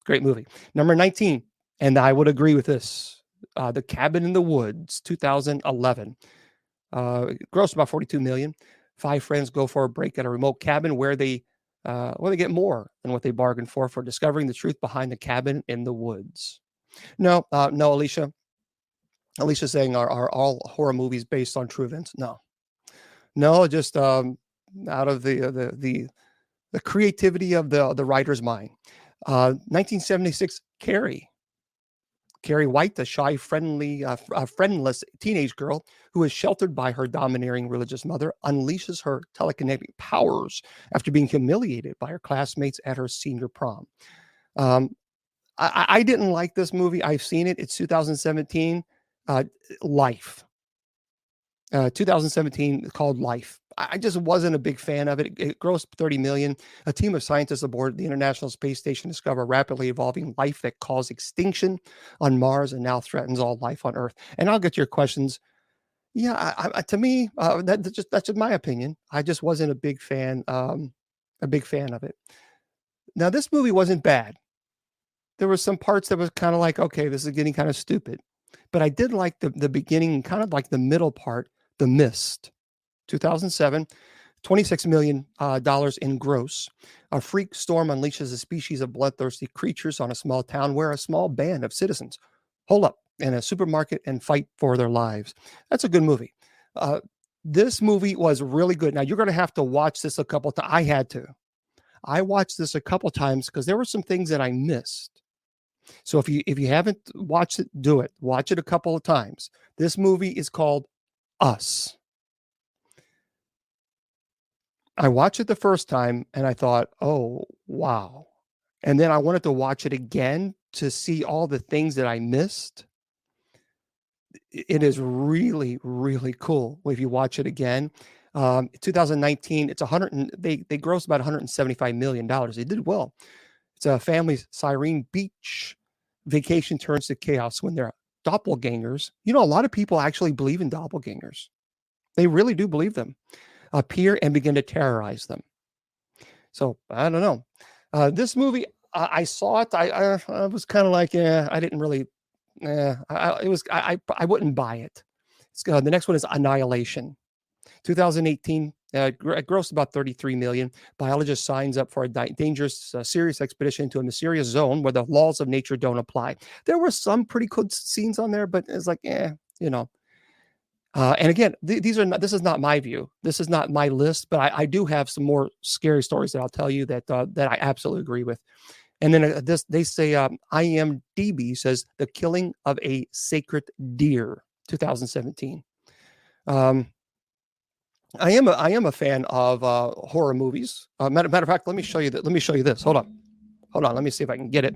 [SPEAKER 1] movie. Number 19, and I would agree with this. The Cabin in the Woods, 2011. Grossed about 42 million. Five friends go for a break at a remote cabin where they get more than what they bargained for discovering the truth behind the cabin in the woods. No, Alicia. Alicia's saying are all horror movies based on true events? No, just out of the creativity of the writer's mind. 1976, Carrie. Carrie White, the shy, friendless teenage girl who is sheltered by her domineering religious mother, unleashes her telekinetic powers after being humiliated by her classmates at her senior prom. I didn't like this movie. I've seen it. It's 2017. Life. 2017, called Life. I just wasn't a big fan of it. It grossed 30 million. A team of scientists aboard the International Space Station discover rapidly evolving life that caused extinction on Mars and now threatens all life on Earth. And I'll get to your questions. Yeah, to me, that's just my opinion. I just wasn't a big fan of it. Now, this movie wasn't bad. There were some parts that was kind of like, okay, this is getting kind of stupid. But I did like the beginning, kind of like the middle part, The Mist. 2007, $26 million in gross. A freak storm unleashes a species of bloodthirsty creatures on a small town where a small band of citizens hole up in a supermarket and fight for their lives. That's a good movie. This movie was really good. Now, you're going to have to watch this a couple times. I had to. I watched this a couple times because there were some things that I missed. So if you haven't watched it, do it. Watch it a couple of times. This movie is called Us. I watched it the first time and I thought, oh, wow. And then I wanted to watch it again to see all the things that I missed. It is really, really cool if you watch it again. 2019, it's they grossed about $175 million. They did well. It's a family's Cyrene Beach vacation turns to chaos when they're doppelgangers. You know, a lot of people actually believe in doppelgangers. They really do believe them. Appear and begin to terrorize them. So I don't know. This movie, I saw it. I was kind of like, yeah, I didn't really. It was. I wouldn't buy it. The next one is Annihilation. 2018, it grossed about 33 million. Biologist signs up for a dangerous, serious expedition to a mysterious zone where the laws of nature don't apply. There were some pretty good scenes on there, but it's like, you know. And again, these are not. This is not my view. This is not my list, but I do have some more scary stories that I'll tell you that I absolutely agree with. And then this, they say, IMDb says The Killing of a Sacred Deer, 2017. I am a fan of horror movies. Matter of fact, let me show you that. Let me show you this. Hold on. Let me see if I can get it.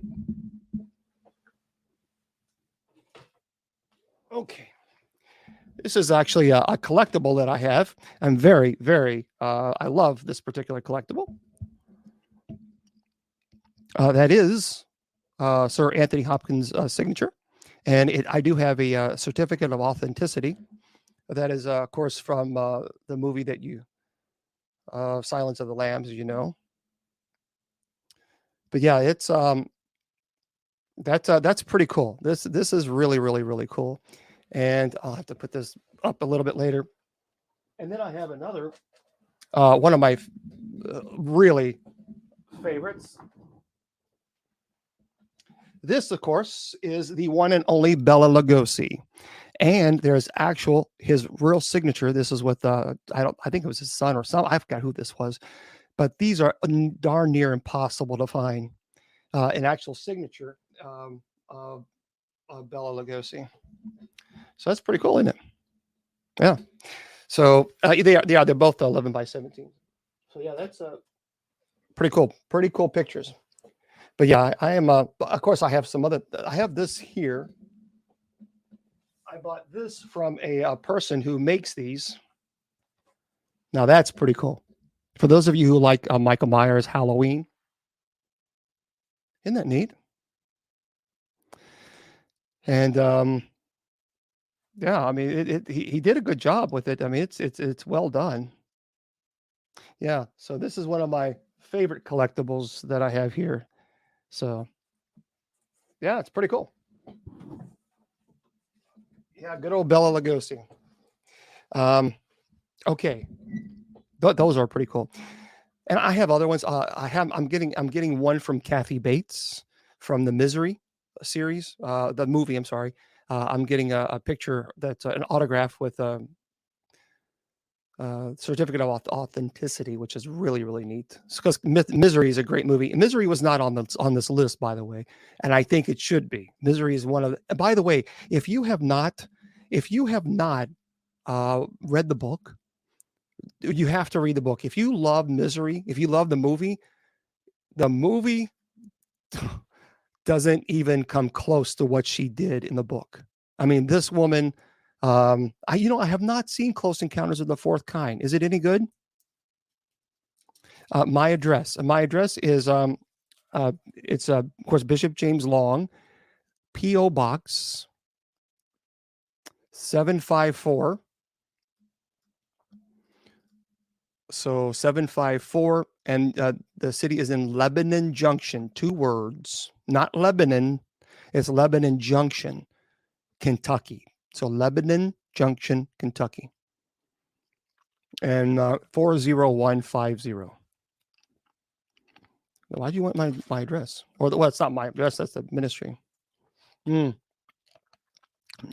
[SPEAKER 1] Okay. This is actually a collectible that I have. I'm very, very. I love this particular collectible. That is Sir Anthony Hopkins' signature, and I do have a certificate of authenticity. That is, of course, from the movie that you, Silence of the Lambs, you know. But yeah, it's that's pretty cool. This is really, really, really cool, and I'll have to put this up a little bit later. And then I have another one of my really favorites. This, of course, is the one and only Bela Lugosi. And there's his real signature. This is with I think it was his son or some. I forgot who this was, but these are darn near impossible to find. An actual signature of Bela Lugosi. So that's pretty cool, isn't it? Yeah. So they're both 11 by 17. So yeah, that's pretty cool. Pretty cool pictures. But yeah, I am. Of course, I have some other. I have this here. I bought this from a person who makes these. Now that's pretty cool. For those of you who like Michael Myers Halloween, isn't that neat? And yeah, I mean, he did a good job with it. I mean, it's well done. Yeah. So this is one of my favorite collectibles that I have here. So yeah, it's pretty cool. Yeah, good old Bela Lugosi. Okay, those are pretty cool. And I have other ones. I'm getting one from Kathy Bates from the Misery series, the movie. I'm sorry. I'm getting a picture that's an autograph with a certificate of authenticity, which is really, really neat. Because Misery is a great movie. And Misery was not on this list, by the way, and I think it should be. Misery is one of. By the way, if you have not read the book, you have to read the book. If you love Misery, if you love the movie doesn't even come close to what she did in the book. I mean, this woman, I have not seen Close Encounters of the Fourth Kind. Is it any good? My address is it's of course Bishop James Long, P.O. Box 754. So 754, and the city is in Lebanon Junction. 2 words, not Lebanon. It's Lebanon Junction, Kentucky. So Lebanon Junction, Kentucky, and 40150. Why do you want my address? Or well, it's not my address. That's the ministry. Yeah,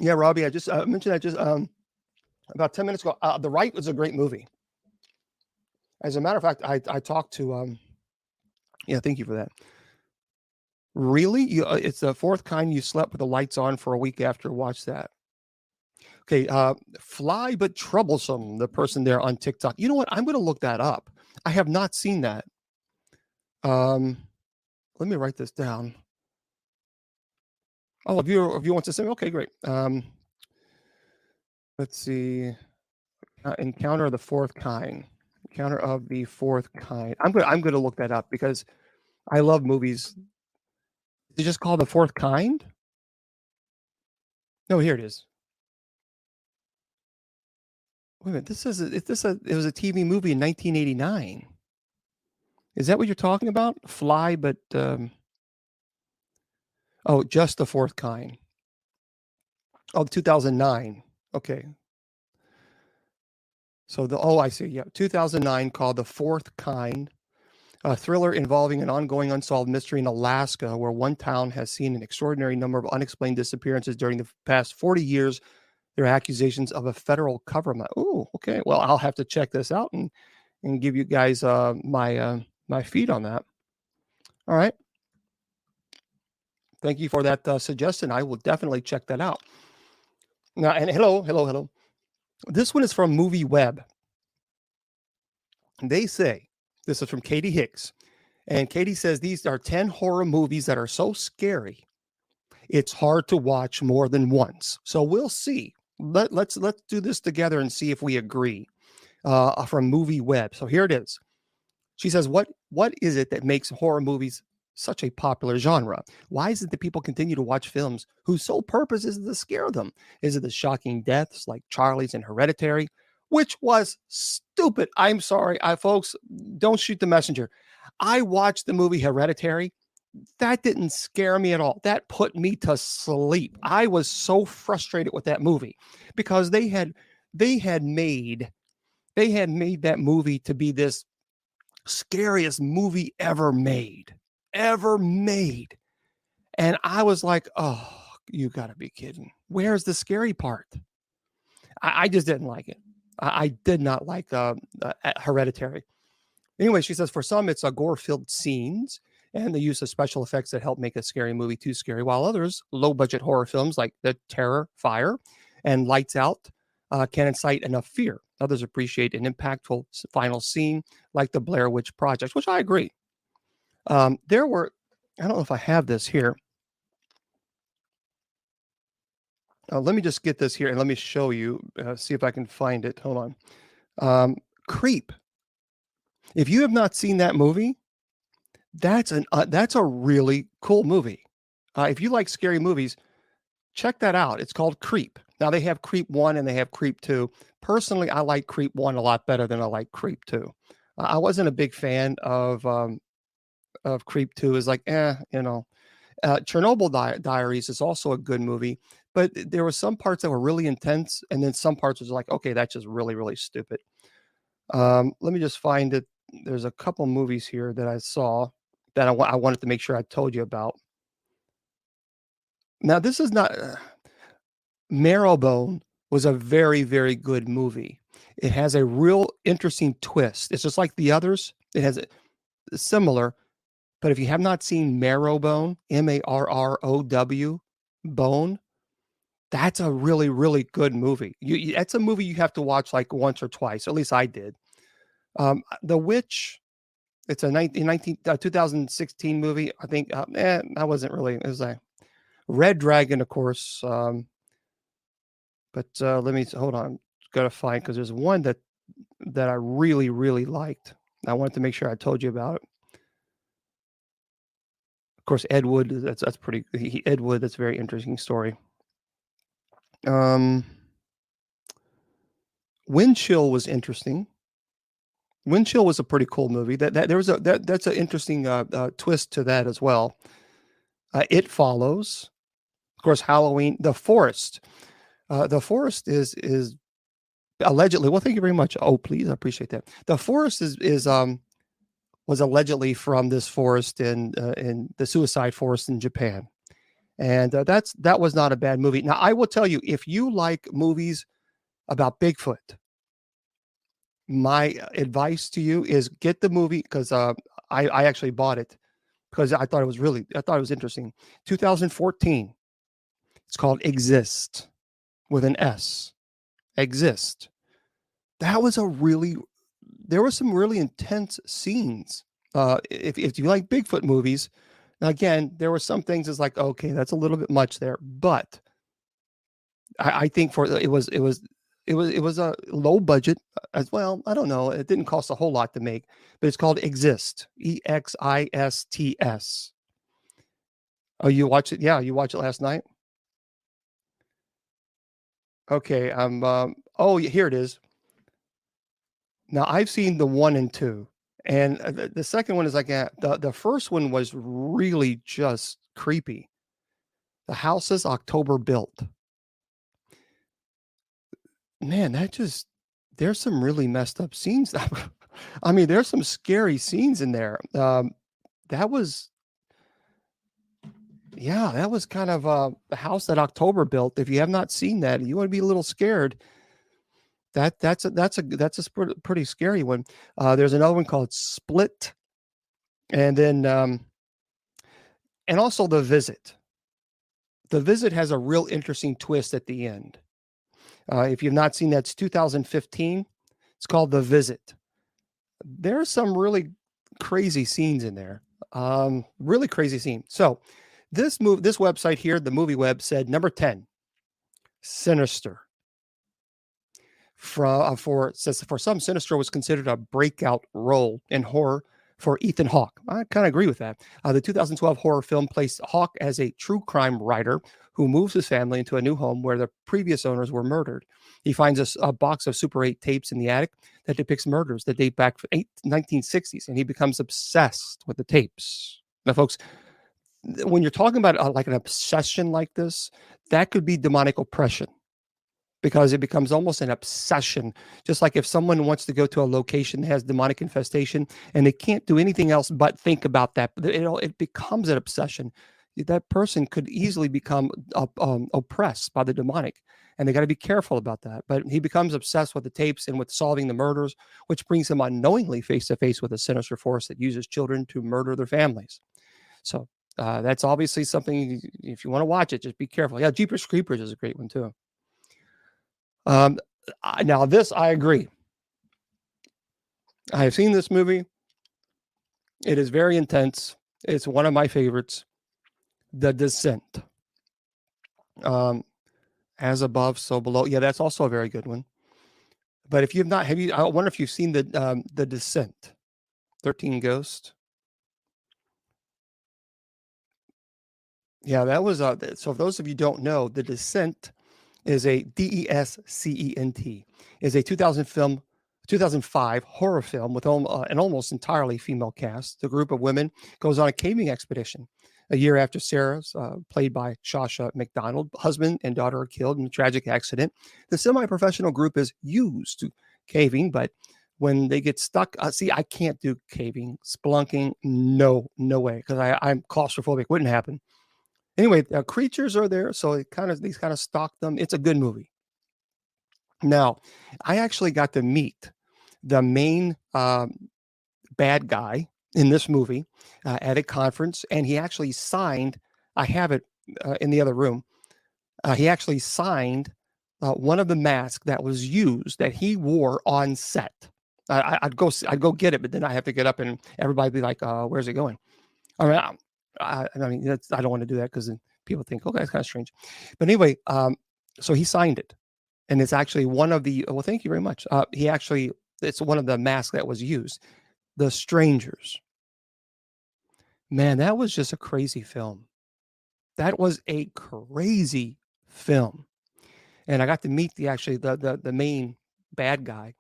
[SPEAKER 1] Robbie, I just mentioned that just about 10 minutes ago. The Right was a great movie. As a matter of fact, I talked to yeah, thank you for that. Really? It's the Fourth Kind. You slept with the lights on for a week after. Watch that. Okay, Fly But Troublesome, the person there on TikTok. You know what? I'm going to look that up. I have not seen that. Let me write this down. Oh, if you want to say, okay, great. Let's see. Encounter of the Fourth Kind. Encounter of the Fourth Kind. I'm going to look that up because I love movies. Is it just called The Fourth Kind? No, here it is. Wait a minute. It was a TV movie in 1989. Is that what you're talking about? Fly, but Oh, Just the Fourth Kind. Oh, 2009. Okay. So I see. Yeah, 2009, called The Fourth Kind, a thriller involving an ongoing unsolved mystery in Alaska, where one town has seen an extraordinary number of unexplained disappearances during the past 40 years. There are accusations of a federal government. Oh, okay. Well, I'll have to check this out and give you guys my feed on that. All right. Thank you for that suggestion. I will definitely check that out. Now, and hello. This one is from Movie Web. They say, this is from Katie Hicks, and Katie says these are 10 horror movies that are so scary it's hard to watch more than once. So we'll see. Let's do this together and see if we agree. From Movie Web. So here it is. She says, what is it that makes horror movies such a popular genre? Why is it that people continue to watch films whose sole purpose is to scare them? Is it the shocking deaths like Charlie's and Hereditary, which was stupid? I'm sorry, folks, don't shoot the messenger. I watched the movie Hereditary. That didn't scare me at all. That put me to sleep. I was so frustrated with that movie because they had made that movie to be this scariest movie ever made. And I was like, oh, you gotta be kidding. Where's the scary part? I just didn't like it. I did not like Hereditary. Anyway, she says, for some, it's a gore-filled scenes and the use of special effects that help make a scary movie too scary, while others, low-budget horror films like The Terrifier and Lights Out, can incite enough fear. Others appreciate an impactful final scene like the Blair Witch Project, which I agree. There were, I don't know if I have this here. Let me just get this here and let me show you, see if I can find it. Hold on. Creep. If you have not seen that movie, that's a really cool movie. If you like scary movies, check that out. It's called Creep. Now they have Creep 1 and they have Creep 2. Personally, I like Creep 1 a lot better than I like Creep 2. I wasn't a big fan of Creep 2. Is like, Chernobyl Diaries is also a good movie, but there were some parts that were really intense, and then some parts was like, okay, that's just really, really stupid. Let me just find it. There's a couple movies here that I saw that I wanted to make sure I told you about. Now, this is not Marrowbone was a very, very good movie. It has a real interesting twist. It's just like the others. It has a similar, but if you have not seen Marrowbone, Marrow, Bone, that's a really, really good movie. That's a movie you have to watch like once or twice. At least I did. The Witch, it's a 2016 movie. I think, that wasn't really, it was a Red Dragon, of course. But let me, hold on. Got to find, because there's one that I really, really liked. I wanted to make sure I told you about it. Of course, Ed Wood, that's pretty, Ed Wood, that's a very interesting story. Wind Chill was interesting. Wind Chill was a pretty cool movie. That's an interesting twist to that as well. It Follows, of course, Halloween, The Forest. The Forest is allegedly, well, thank you very much. Oh, please, I appreciate that. The Forest was allegedly from this forest in the Suicide Forest in Japan, and that was not a bad movie. Now, I will tell you, if you like movies about Bigfoot, my advice to you is get the movie, because I actually bought it because I thought it was interesting. 2014. It's called Exist with an S. Exist. There were some really intense scenes. If you like Bigfoot movies, again, there were some things that's like, okay, that's a little bit much there, but I think it was a low budget as well. I don't know. It didn't cost a whole lot to make, but it's called Exist. Exists. Oh, you watched it? Yeah, you watched it last night. Okay. Oh, here it is. Now I've seen the 1 and 2, and the second one is like, the first one was really just creepy. The house is October built. Man, there's some really messed up scenes. I mean, there's some scary scenes in there. That was, yeah, that was kind of the house that October built. If you have not seen that, you want to be a little scared. Pretty scary one. There's another one called Split, and then and also The Visit. The Visit has a real interesting twist at the end. If you've not seen that, it's 2015. It's called The Visit. There's some really crazy scenes in there. Really crazy scene. So this website here, the Movie Web, said number 10, Sinister. For some, Sinister was considered a breakout role in horror for Ethan Hawke. I kind of agree with that. The 2012 horror film placed Hawke as a true crime writer who moves his family into a new home where the previous owners were murdered. He finds a box of Super 8 tapes in the attic that depicts murders that date back to the 1960s, and he becomes obsessed with the tapes. Now, folks, when you're talking about like an obsession like this, that could be demonic oppression, because it becomes almost an obsession. Just like if someone wants to go to a location that has demonic infestation and they can't do anything else but think about that, it becomes an obsession. That person could easily become oppressed by the demonic, and they got to be careful about that. But he becomes obsessed with the tapes and with solving the murders, which brings him unknowingly face to face with a sinister force that uses children to murder their families. So that's obviously something, if you want to watch it, just be careful. Yeah, Jeepers Creepers is a great one too. Now this, I agree. I have seen this movie. It is very intense. It's one of my favorites. The Descent. As above, so below. Yeah, that's also a very good one. But if you've not, I wonder if you've seen the Descent, 13 Ghosts. Yeah, that was so. For those of you who don't know, The Descent is a DESCENT, is a 2005 horror film with an almost entirely female cast. The group of women goes on a caving expedition. A year after Sarah's, played by Shasha McDonald, husband and daughter are killed in a tragic accident. The semi-professional group is used to caving, but when they get stuck, I can't do caving, spelunking, no way, because I'm claustrophobic. Wouldn't happen. Anyway, creatures are there, so these kind of stalk them. It's a good movie. Now, I actually got to meet the main bad guy in this movie at a conference, and he actually signed. I have it in the other room. He actually signed one of the masks that was used that he wore on set. I'd go get it, but then I have to get up and everybody be like, "Where's it going?" I mean, I don't want to do that because people think, "Okay, that's kind of strange." But anyway, so he signed it, and it's actually one of the. Well, thank you very much. It's one of the masks that was used. The Strangers. Man, that was just a crazy film. That was a crazy film, and I got to meet the main bad guy.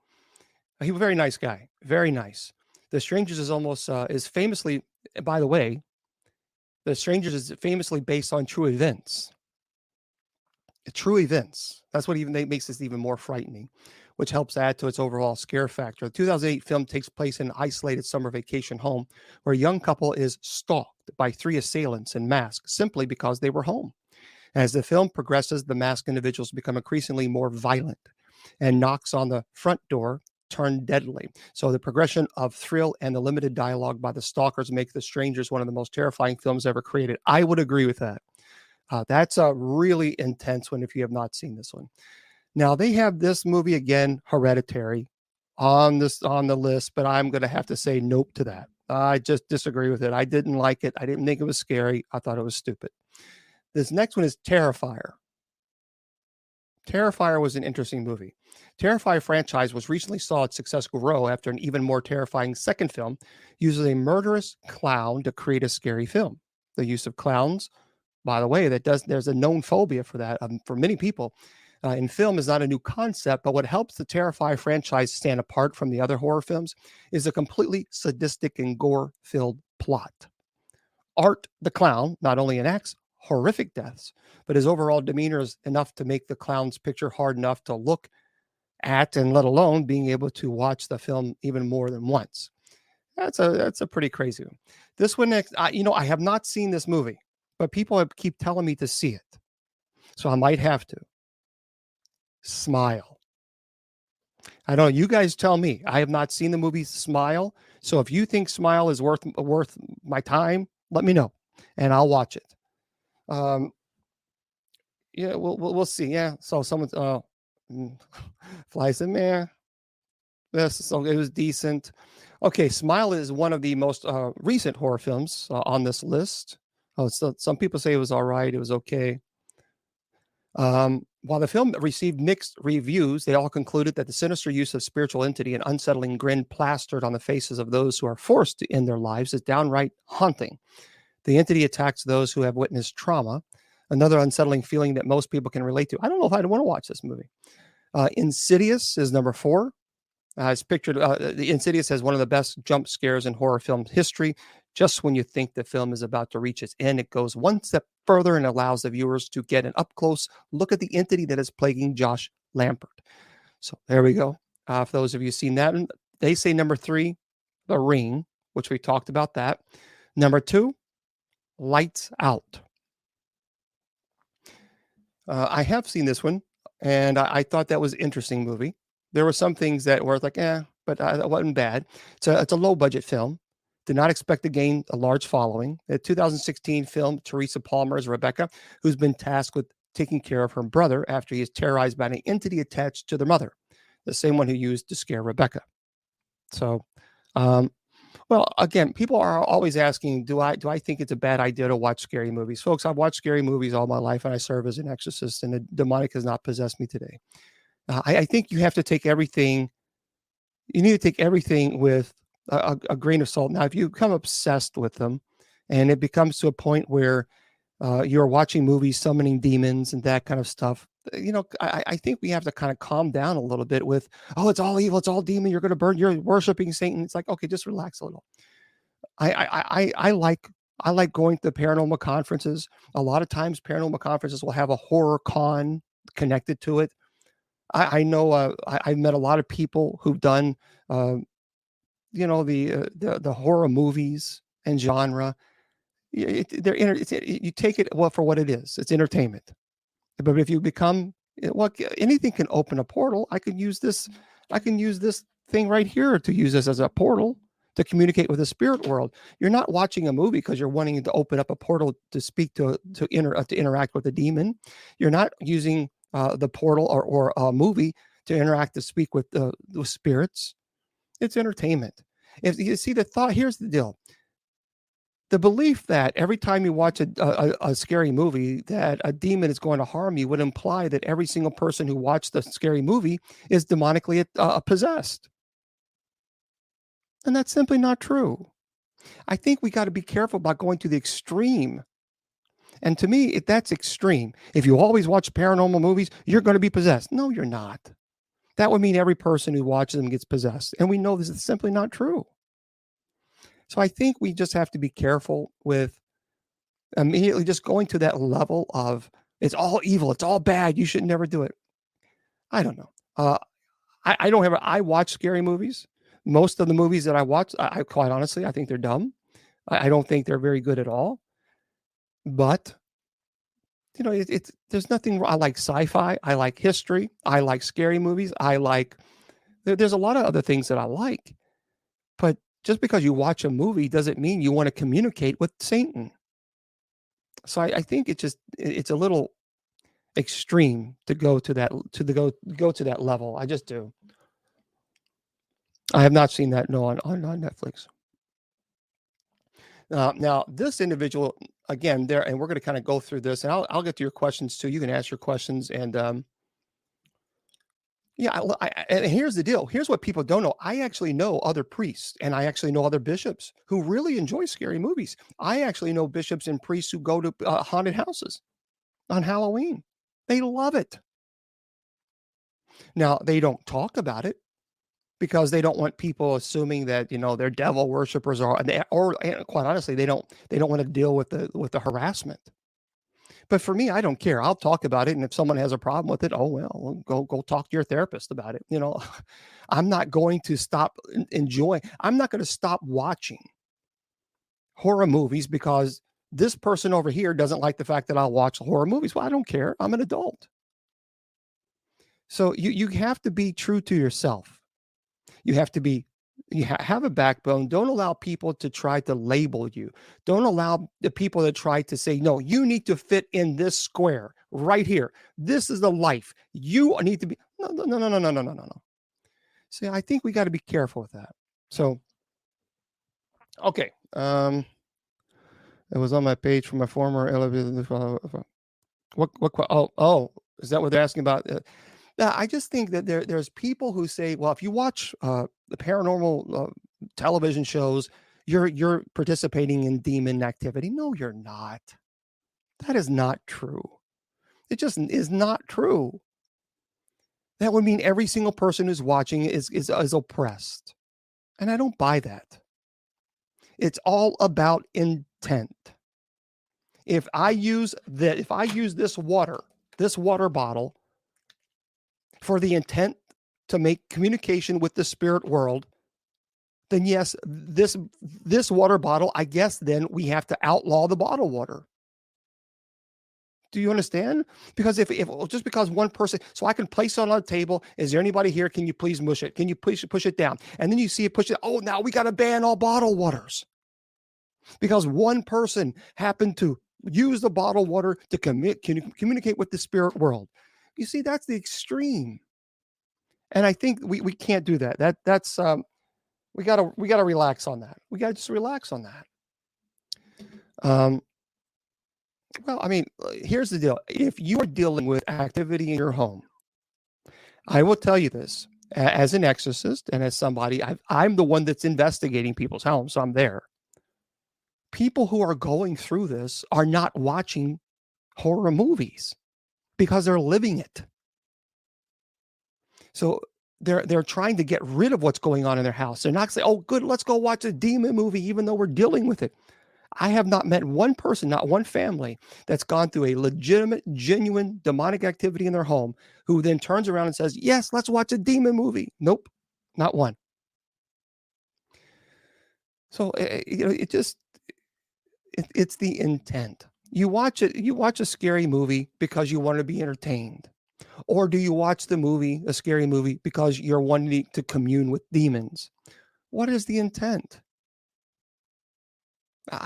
[SPEAKER 1] He was a very nice guy, very nice. The Strangers is famously, by the way, The Strangers is famously based on true events. True events. That's what makes this even more frightening, which helps add to its overall scare factor. The 2008 film takes place in an isolated summer vacation home where a young couple is stalked by 3 assailants in masks simply because they were home. As the film progresses, the masked individuals become increasingly more violent, and knocks on the front door turn deadly. So the progression of thrill and the limited dialogue by the stalkers make The Strangers one of the most terrifying films ever created. I would agree with that. That's a really intense one if you have not seen this one. Now they have this movie again, Hereditary, on the list, but I'm going to have to say nope to that. I just disagree with it. I didn't like it. I didn't think it was scary. I thought it was stupid. This next one is Terrifier. Terrifier was an interesting movie. Terrifier franchise was recently saw its success grow after an even more terrifying second film uses a murderous clown to create a scary film. The use of clowns, by the way, there's a known phobia for that for many people. In film is not a new concept, but what helps the Terrifier franchise stand apart from the other horror films is a completely sadistic and gore-filled plot. Art the Clown not only enacts horrific deaths, but his overall demeanor is enough to make the clown's picture hard enough to look at, and let alone being able to watch the film even more than once. That's a pretty crazy one. This one next, I have not seen this movie, but people keep telling me to see it, so I might have to. Smile. I don't know. You guys tell me. I have not seen the movie Smile, so if you think Smile is worth my time, let me know, and I'll watch it. Um, yeah, we'll see. Yeah. So someone's Fly said, man, this so it was decent. Okay, Smile is one of the most recent horror films on this list. Oh, so some people say it was all right. It was okay. While the film received mixed reviews, they all concluded that the sinister use of spiritual entity and unsettling grin plastered on the faces of those who are forced to end their lives is downright haunting. The entity attacks those who have witnessed trauma, another unsettling feeling that most people can relate to. I don't know if I'd want to watch this movie. Insidious is number 4. It's pictured. The Insidious has one of the best jump scares in horror film history. Just when you think the film is about to reach its end, it goes one step further and allows the viewers to get an up close look at the entity that is plaguing Josh Lampert. So there we go. For those of you seen that, and they say number 3, The Ring, which we talked about that. Number 2, Lights Out. I have seen this one, and I thought that was an interesting movie. There were some things that were like, but it wasn't bad. It's a low budget film. Did not expect to gain a large following. The 2016 film, Teresa Palmer as Rebecca, who's been tasked with taking care of her brother after he is terrorized by an entity attached to their mother, the same one who used to scare Rebecca. So, well, again, people are always asking, do I think it's a bad idea to watch scary movies? Folks, I've watched scary movies all my life, and I serve as an exorcist, and the demonic has not possessed me today. I think you have to take everything. You need to take everything with a grain of salt. Now, if you become obsessed with them, and it becomes to a point where you're watching movies summoning demons and that kind of stuff, I think we have to kind of calm down a little bit with, oh, it's all evil, it's all demon, you're going to burn, you're worshiping Satan. It's like, okay, just relax a little. I like going to paranormal conferences. A lot of times, paranormal conferences will have a horror con connected to it. I know I've met a lot of people who've done, the horror movies and genre. You take it for what it is. It's entertainment. But if you become anything can open a portal. I can use this thing right here to use this as a portal to communicate with the spirit world. You're not watching a movie because you're wanting to open up a portal to speak to interact with a demon. You're not using the portal or a movie to interact to speak with the spirits. It's entertainment. If you see the thought, here's the deal. The belief that every time you watch a scary movie that a demon is going to harm you would imply that every single person who watched the scary movie is demonically possessed. And that's simply not true. I think we got to be careful about going to the extreme. And to me, that's extreme. If you always watch paranormal movies, you're going to be possessed. No, you're not. That would mean every person who watches them gets possessed. And we know this is simply not true. So I think we just have to be careful with immediately just going to that level of it's all evil, it's all bad, you should never do it. I don't know. I don't have. I watch scary movies. Most of the movies that I watch, I quite honestly, I think they're dumb. I don't think they're very good at all. But it's there's nothing. I like sci-fi. I like history. I like scary movies. There's a lot of other things that I like. But just because you watch a movie doesn't mean you want to communicate with Satan. So I think it's a little extreme to go to that go to that level. I just do. I have not seen that on Netflix. Now this individual again there, and we're going to kind of go through this, and I'll get to your questions too. You can ask your questions, and yeah. And here's the deal. Here's what people don't know. I actually know other priests, and I actually know other bishops who really enjoy scary movies. I actually know bishops and priests who go to haunted houses on Halloween. They love it. Now they don't talk about it, because they don't want people assuming that they're devil worshipers, or quite honestly they don't want to deal with the harassment. But for me, I don't care. I'll talk about it. And if someone has a problem with it, oh, well, go talk to your therapist about it. I'm not going to stop enjoying. I'm not going to stop watching horror movies because this person over here doesn't like the fact that I'll watch horror movies. Well, I don't care. I'm an adult. So you have to be true to yourself. You have to be have a backbone. Don't allow people to try to label you. Don't allow the people that try to say, no, you need to fit in this square right here. This is the life. You need to be. No. See, I think we got to be careful with that. So, okay. It was on my page from my former elevator. Oh, is that what they're asking about? I just think that there's people who say, well, if you watch the paranormal television shows, you're participating in demon activity. No, you're not. That is not true. It just is not true. That would mean every single person who's watching is oppressed. And I don't buy that. It's all about intent. If I use this water bottle for the intent to make communication with the spirit world, then yes, this water bottle, I guess then we have to outlaw the bottled water. Do you understand? Because if just because one person, so I can place it on a table, is there anybody here? Can you please mush it? Can you please push it down? And then you see it push it. Oh, now we got to ban all bottled waters because one person happened to use the bottled water to communicate with the spirit world. You see, that's the extreme. And I think we can't do that. That's we gotta relax on that. We gotta just relax on that. Well, I mean, here's the deal. If you are dealing with activity in your home, I will tell you this as an exorcist and as somebody, I'm the one that's investigating people's homes, so I'm there. People who are going through this are not watching horror movies because they're living it. So they're trying to get rid of what's going on in their house. They're not saying, oh, good, let's go watch a demon movie, even though we're dealing with it. I have not met one person, not one family that's gone through a legitimate, genuine demonic activity in their home who then turns around and says, yes, let's watch a demon movie. Nope, not one. So it's the intent. You watch a scary movie because you want to be entertained. Or do you watch a scary movie, because you're wanting to commune with demons? What is the intent?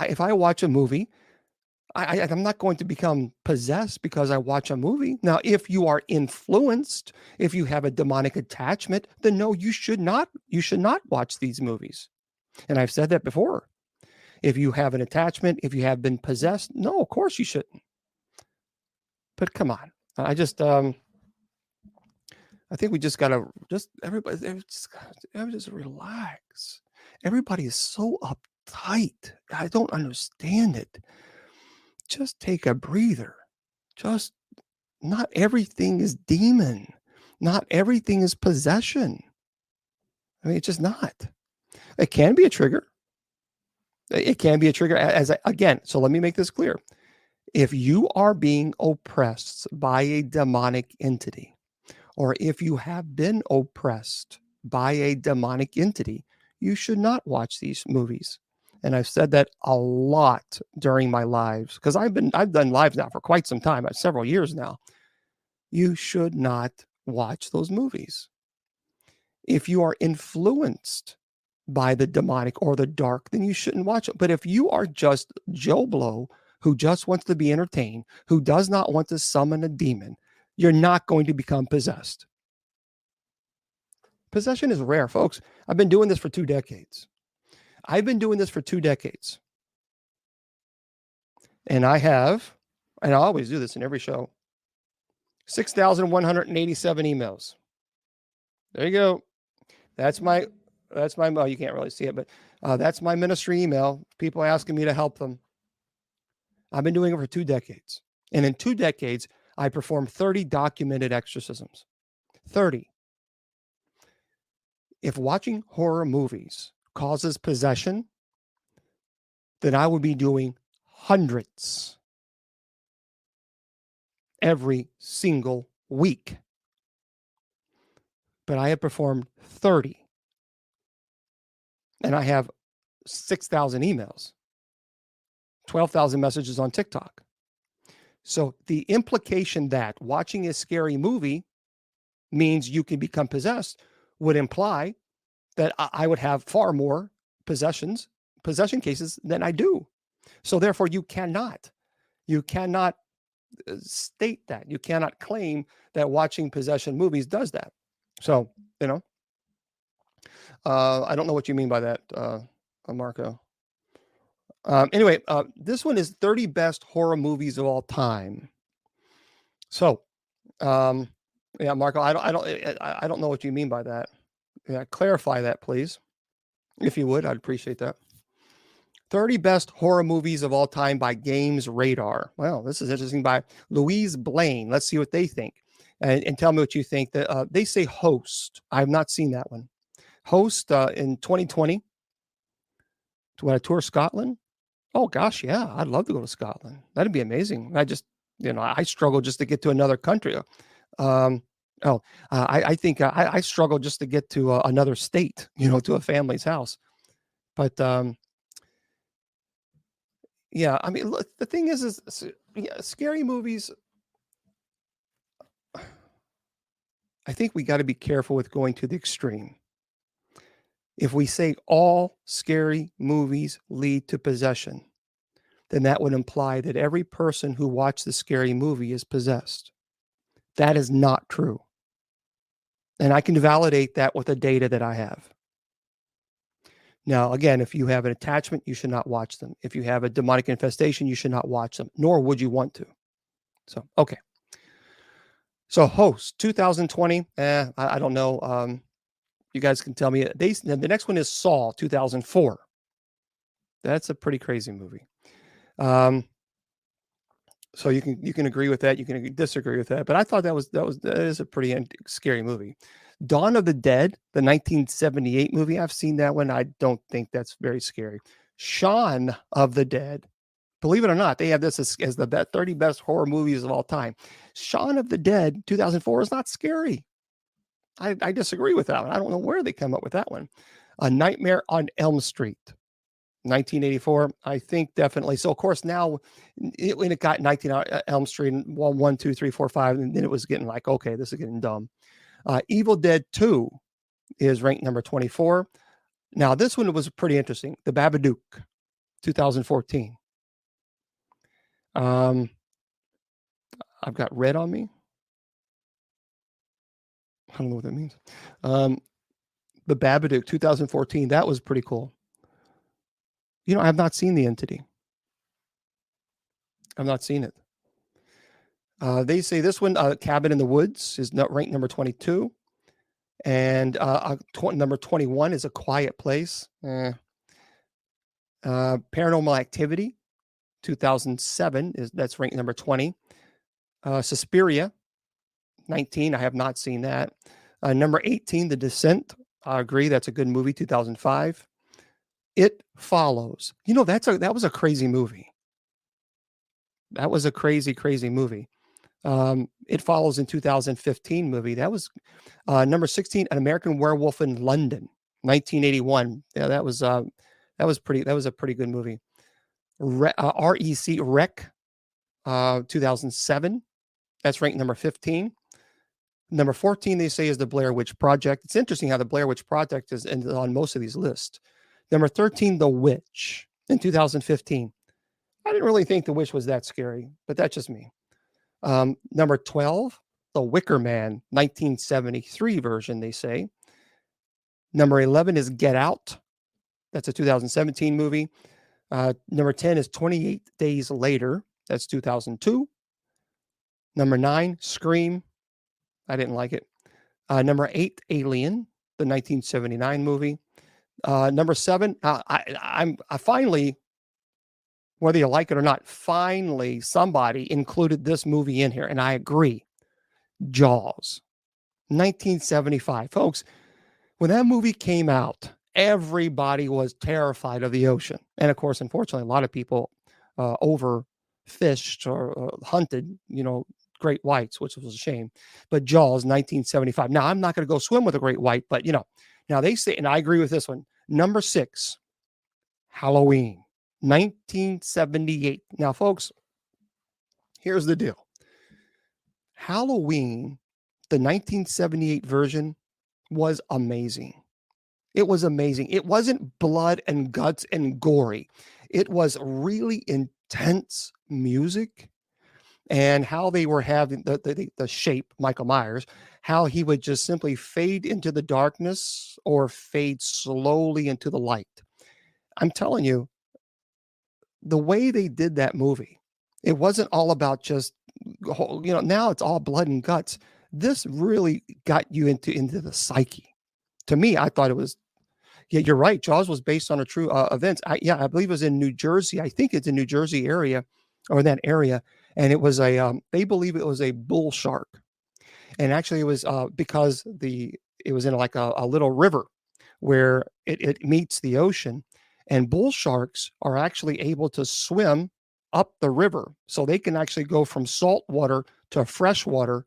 [SPEAKER 1] If I watch a movie, I'm not going to become possessed because I watch a movie. Now, if you are influenced, if you have a demonic attachment, then no, you should not watch these movies. And I've said that before. If you have an attachment, if you have been possessed, no, of course you shouldn't. But come on. I think we just gotta everybody just relax. Everybody is so uptight. I don't understand it. Just take a breather. Just not everything is demon. Not everything is possession. I mean, it's just not. It can be a trigger. It can be a trigger again. So let me make this clear. If you are being oppressed by a demonic entity, or if you have been oppressed by a demonic entity, you should not watch these movies. And I've said that a lot during my lives because I've done lives now for quite some time, several years now. You should not watch those movies. If you are influenced by the demonic or the dark, then you shouldn't watch it. But if you are just Joe Blow who just wants to be entertained, who does not want to summon a demon, you're not going to become possessed. Possession is rare, folks. I've been doing this for 2 decades. And I always do this in every show, 6,187 emails. There you go. That's my, well, you can't really see it, but that's my ministry email. People asking me to help them. I've been doing it for 2 decades. And in 2 decades, I performed 30 documented exorcisms. 30. If watching horror movies causes possession, then I would be doing hundreds every single week. But I have performed 30. And I have 6,000 emails, 12,000 messages on TikTok. So the implication that watching a scary movie means you can become possessed would imply that I would have far more possession cases than I do. So therefore, you cannot state that. You cannot claim that watching possession movies does that. So, I don't know what you mean by that, Marco. Anyway, this one is 30 best horror movies of all time. So, yeah, Marco, I don't know what you mean by that. Yeah, clarify that, please, if you would. I'd appreciate that. 30 best horror movies of all time by Games Radar. Well, this is interesting, by Louise Blaine. Let's see what they think, and tell me what you think. That they say Host. I have not seen that one. Host in 2020. To want to tour Scotland? Oh gosh, yeah, I'd love to go to Scotland. That'd be amazing. I struggle just to get to another country. I think I struggle just to get to another state, to a family's house. But yeah, I mean, look, the thing is scary movies. I think we got to be careful with going to the extreme. If we say all scary movies lead to possession, then that would imply that every person who watched the scary movie is possessed. That is not true. And I can validate that with the data that I have. Now, again, if you have an attachment, you should not watch them. If you have a demonic infestation, you should not watch them, nor would you want to. So, okay. So, Host, 2020, I don't know. You guys can tell me. The next one is Saw, 2004. That's a pretty crazy movie. So you can agree with that. You can disagree with that. But I thought that is a pretty scary movie. Dawn of the Dead, the 1978 movie. I've seen that one. I don't think that's very scary. Shaun of the Dead. Believe it or not, they have this as the 30 best horror movies of all time. Shaun of the Dead, 2004, is not scary. I disagree with that one. I don't know where they come up with that one. A Nightmare on Elm Street, 1984. I think definitely. So of course now when it got 19 Elm Street, 1, 2, 3, 4, 5, and then it was getting like, okay, this is getting dumb. Evil Dead 2 is ranked number 24. Now this one was pretty interesting. The Babadook, 2014. I've got red on me. I don't know what that means. The Babadook, 2014. That was pretty cool. I have not seen The Entity. I've not seen it. They say this one, Cabin in the Woods, is not ranked number 22. And number 21 is A Quiet Place. Paranormal Activity, 2007, that's ranked number 20. Suspiria, 19. I have not seen that. Number 18, The Descent. I agree. That's a good movie, 2005. It Follows. That was a crazy movie. That was a crazy, crazy movie. It Follows in 2015 movie. That was number 16, An American Werewolf in London, 1981. Yeah, that was a pretty good movie. REC, 2007. That's ranked number 15. Number 14, they say, is The Blair Witch Project. It's interesting how The Blair Witch Project is on most of these lists. Number 13, The Witch, in 2015. I didn't really think The Witch was that scary, but that's just me. Number 12, The Wicker Man, 1973 version, they say. Number 11 is Get Out. That's a 2017 movie. Number 10 is 28 Days Later. That's 2002. Number 9, Scream. I didn't like it. Number 8, Alien, the 1979 movie. Number 7, I finally, whether you like it or not, finally somebody included this movie in here, and I agree. Jaws, 1975. Folks, when that movie came out, everybody was terrified of the ocean. And of course, unfortunately, a lot of people overfished or hunted, great whites, which was a shame. But Jaws, 1975. Now, I'm not going to go swim with a great white, but now they say, and I agree with this one. Number 6, Halloween, 1978. Now, folks, here's the deal. Halloween, the 1978 version, was amazing. It was amazing. It wasn't blood and guts and gory. It was really intense music, and how they were having the shape, Michael Myers, how he would just simply fade into the darkness or fade slowly into the light. I'm telling you, the way they did that movie, it wasn't all about just, now it's all blood and guts. This really got you into the psyche. To me, I thought it was, yeah, you're right. Jaws was based on a true events. I believe it was in New Jersey. I think it's in New Jersey area, or that area. And it was they believe it was a bull shark. And actually it was because it was in like a little river where it meets the ocean. And bull sharks are actually able to swim up the river. So they can actually go from salt water to fresh water.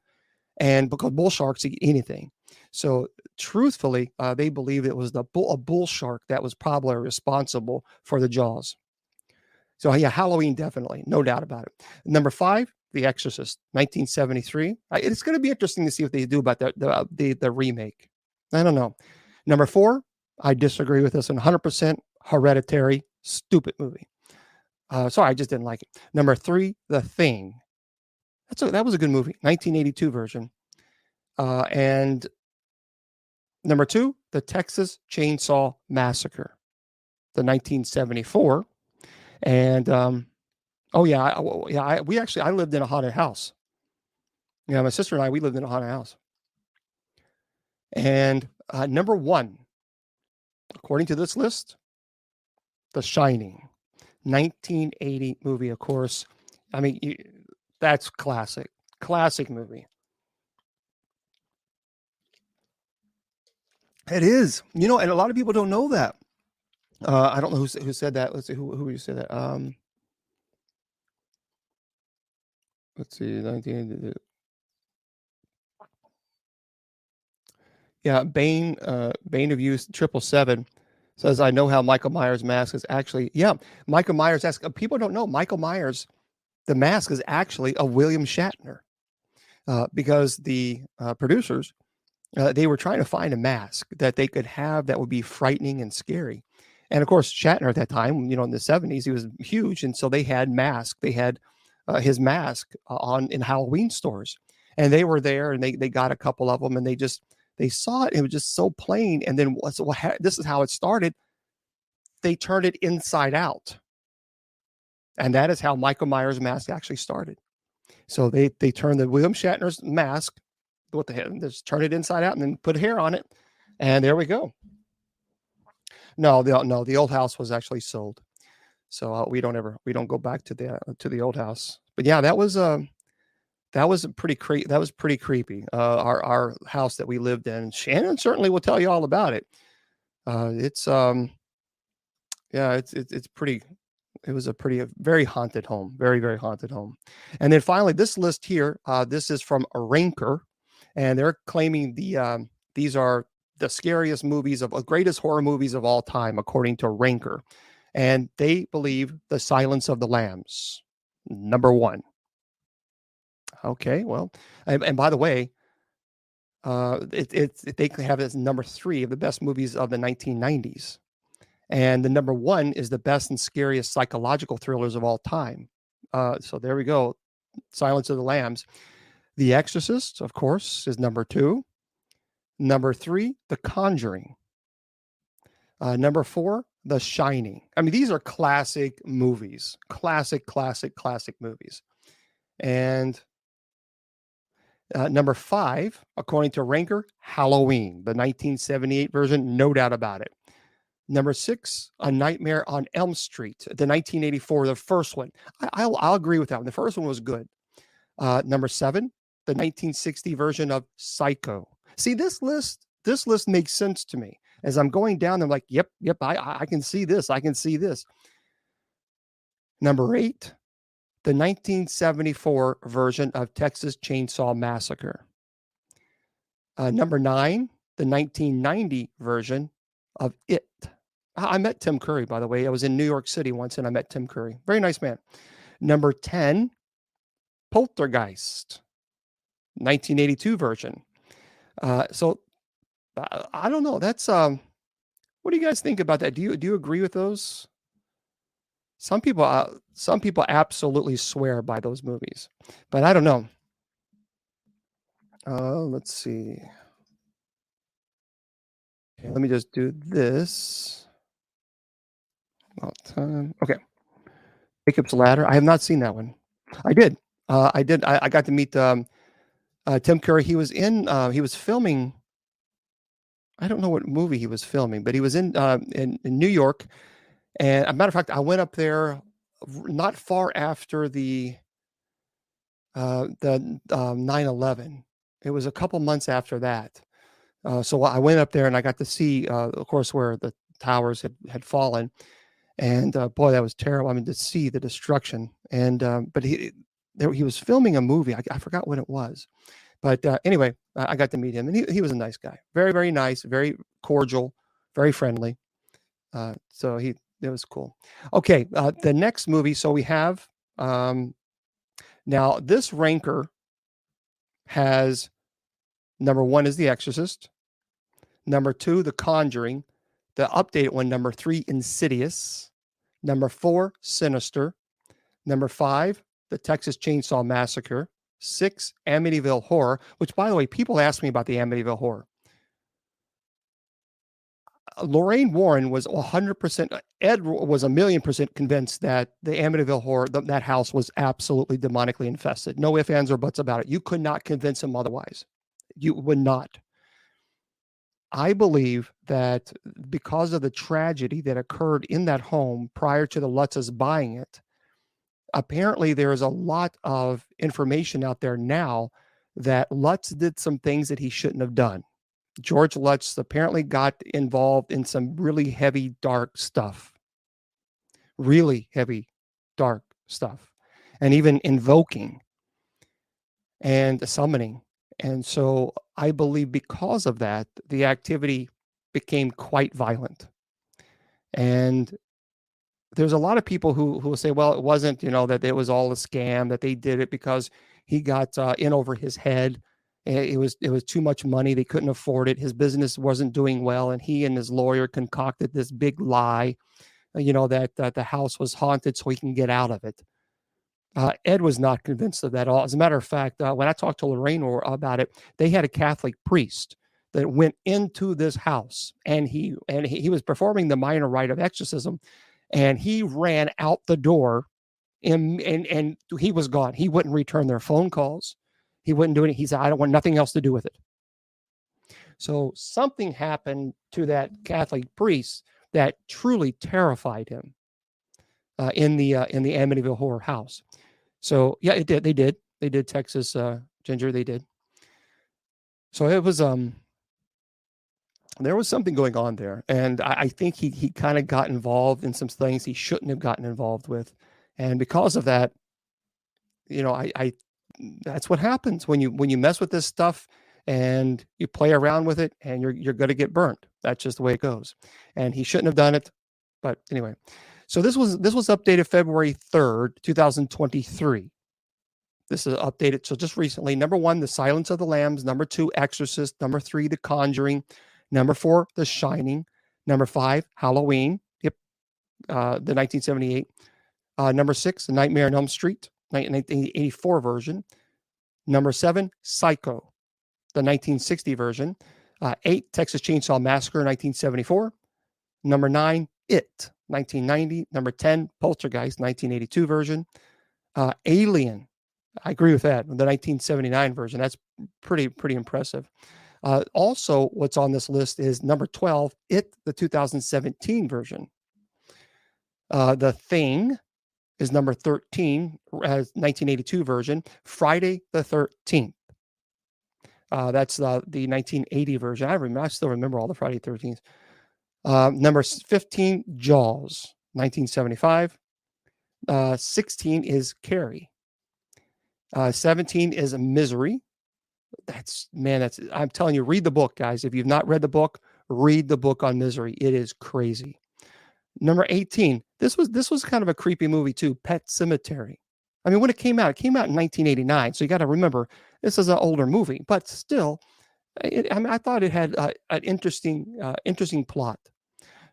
[SPEAKER 1] And because bull sharks eat anything. So truthfully, they believe it was a bull shark that was probably responsible for the Jaws. So yeah, Halloween, definitely, no doubt about it. Number 5, The Exorcist, 1973. It's going to be interesting to see what they do about the remake. I don't know. Number 4, I disagree with this 100%. Hereditary, stupid movie. Sorry, I just didn't like it. Number 3, The Thing. That was a good movie, 1982 version. And number 2, The Texas Chainsaw Massacre, the 1974. And we actually, I lived in a haunted house. Yeah, my sister and I, we lived in a haunted house. And number 1, according to this list, The Shining, 1980 movie, of course. I mean, that's classic movie. It is, and a lot of people don't know that. I don't know who said that. Let's see, who you said that. Let's see, 19. Yeah, Bane of Youth 777 says, I know how Michael Myers' mask is actually. Yeah, Michael Myers' mask. People don't know Michael Myers. The mask is actually a William Shatner, because the producers, they were trying to find a mask that they could have that would be frightening and scary. And of course, Shatner at that time, in the 70s, he was huge. And so they had masks. They had his mask in Halloween stores. And they were there, and they got a couple of them, and they saw it. It was just so plain. And then this is how it started. They turned it inside out. And that is how Michael Myers' mask actually started. So they turned the William Shatner's mask, what the hell, just turn it inside out and then put hair on it. And there we go. No, the old house was actually sold. So we don't go back to the old house. But yeah, that was pretty creepy. Our house that we lived in. Shannon certainly will tell you all about it. It's pretty. It was a very haunted home, very, very haunted home. And then finally, this list here, this is from Ranker, and they're claiming these are the scariest movies greatest horror movies of all time, according to Ranker. And they believe The Silence of the Lambs, number 1. Okay, well, and by the way, they have it as number 3 of the best movies of the 1990s. And the number 1 is the best and scariest psychological thrillers of all time. So there we go. Silence of the Lambs. The Exorcist, of course, is number 2. Number 3, The Conjuring. Number 4, The Shining. I mean, these are classic movies. Classic movies. And number 5, according to Ranker, Halloween, the 1978 version, no doubt about it. Number 6, A Nightmare on Elm Street, the 1984, the first one. I'll agree with that one. The first one was good. Number 7, the 1960 version of Psycho. See, this list makes sense to me. As I'm going down, I'm like, yep, I can see this. I can see this. Number 8, the 1974 version of Texas Chainsaw Massacre. Number 9, the 1990 version of It. I met Tim Curry, by the way. I was in New York City once and I met Tim Curry. Very nice man. Number 10, Poltergeist, 1982 version. So I don't know. That's what do you guys think about that? Do you agree with those? Some people absolutely swear by those movies, but I don't know. Let's see. Okay, let me just do this. About time. Okay. Jacob's Ladder. I have not seen that one. I did. I did. I got to meet Tim Curry. He was in. He was filming. I don't know what movie he was filming, but he was in New York. And as a matter of fact, I went up there not far after the 9/11. It was a couple months after that. So I went up there and I got to see, of course, where the towers had fallen. And boy, that was terrible. I mean, to see the destruction. And but he was filming a movie. I forgot what it was. But anyway, I got to meet him, and he was a nice guy. Very, very nice, very cordial, very friendly. So it was cool. Okay, the next movie. So we have now this ranker has number 1 is The Exorcist, number 2 The Conjuring, the updated one number 3 Insidious, number 4 Sinister, number 5 The Texas Chainsaw Massacre, 6 Amityville Horror, which, by the way, people ask me about the Amityville Horror. Lorraine Warren was 100%, Ed was 1,000,000% convinced that the Amityville Horror, that house was absolutely demonically infested. No ifs, ands, or buts about it. You could not convince him otherwise. You would not. I believe that because of the tragedy that occurred in that home prior to the Lutzes buying it, apparently there is a lot of information out there now that Lutz did some things that he shouldn't have done. George Lutz apparently got involved in some really heavy, dark stuff. Really heavy, dark stuff. And even invoking and summoning. And so I believe because of that, the activity became quite violent. And there's a lot of people who will say, well, it wasn't, that it was all a scam, that they did it because he got in over his head. It was too much money. They couldn't afford it. His business wasn't doing well. And he and his lawyer concocted this big lie, that the house was haunted so he can get out of it. Ed was not convinced of that at all. As a matter of fact, when I talked to Lorraine about it, they had a Catholic priest that went into this house, and he was performing the minor rite of exorcism, and he ran out the door, and he was gone. He wouldn't return their phone calls. He wouldn't do it. He said, I don't want nothing else to do with it. So something happened to that Catholic priest that truly terrified him in the Amityville Horror house. So yeah, it did. They did Texas Ginger. They did. So it was there was something going on there, and I think he kind of got involved in some things he shouldn't have gotten involved with, and because of that, I that's what happens when you mess with this stuff and you play around with it, and you're going to get burnt. That's just the way it goes, and he shouldn't have done it. But anyway, so this was updated February 3rd, 2023. This is updated so just recently. Number 1, The Silence of the Lambs. Number 2, Exorcist. Number 3, The Conjuring. Number 4, The Shining. Number 5, Halloween. Yep, the 1978. Number 6, The Nightmare on Elm Street, 1984 version. Number 7, Psycho, the 1960 version. 8, Texas Chainsaw Massacre, 1974. Number 9, It, 1990. Number 10, Poltergeist, 1982 version. Alien, I agree with that. The 1979 version. That's pretty impressive. Also, what's on this list is number 12, It, the 2017 version. The Thing is number 13, 1982 version. Friday the 13th. That's the 1980 version. I still remember all the Friday 13th. Number 15, Jaws, 1975. 16 is Carrie. 17 is Misery. I'm telling you, read the book, guys. If you've not read the book, read the book on Misery. It is crazy. Number 18. This was kind of a creepy movie too. Pet Sematary. I mean, when it came out in 1989. So you got to remember, this is an older movie, but still, I thought it had an interesting plot.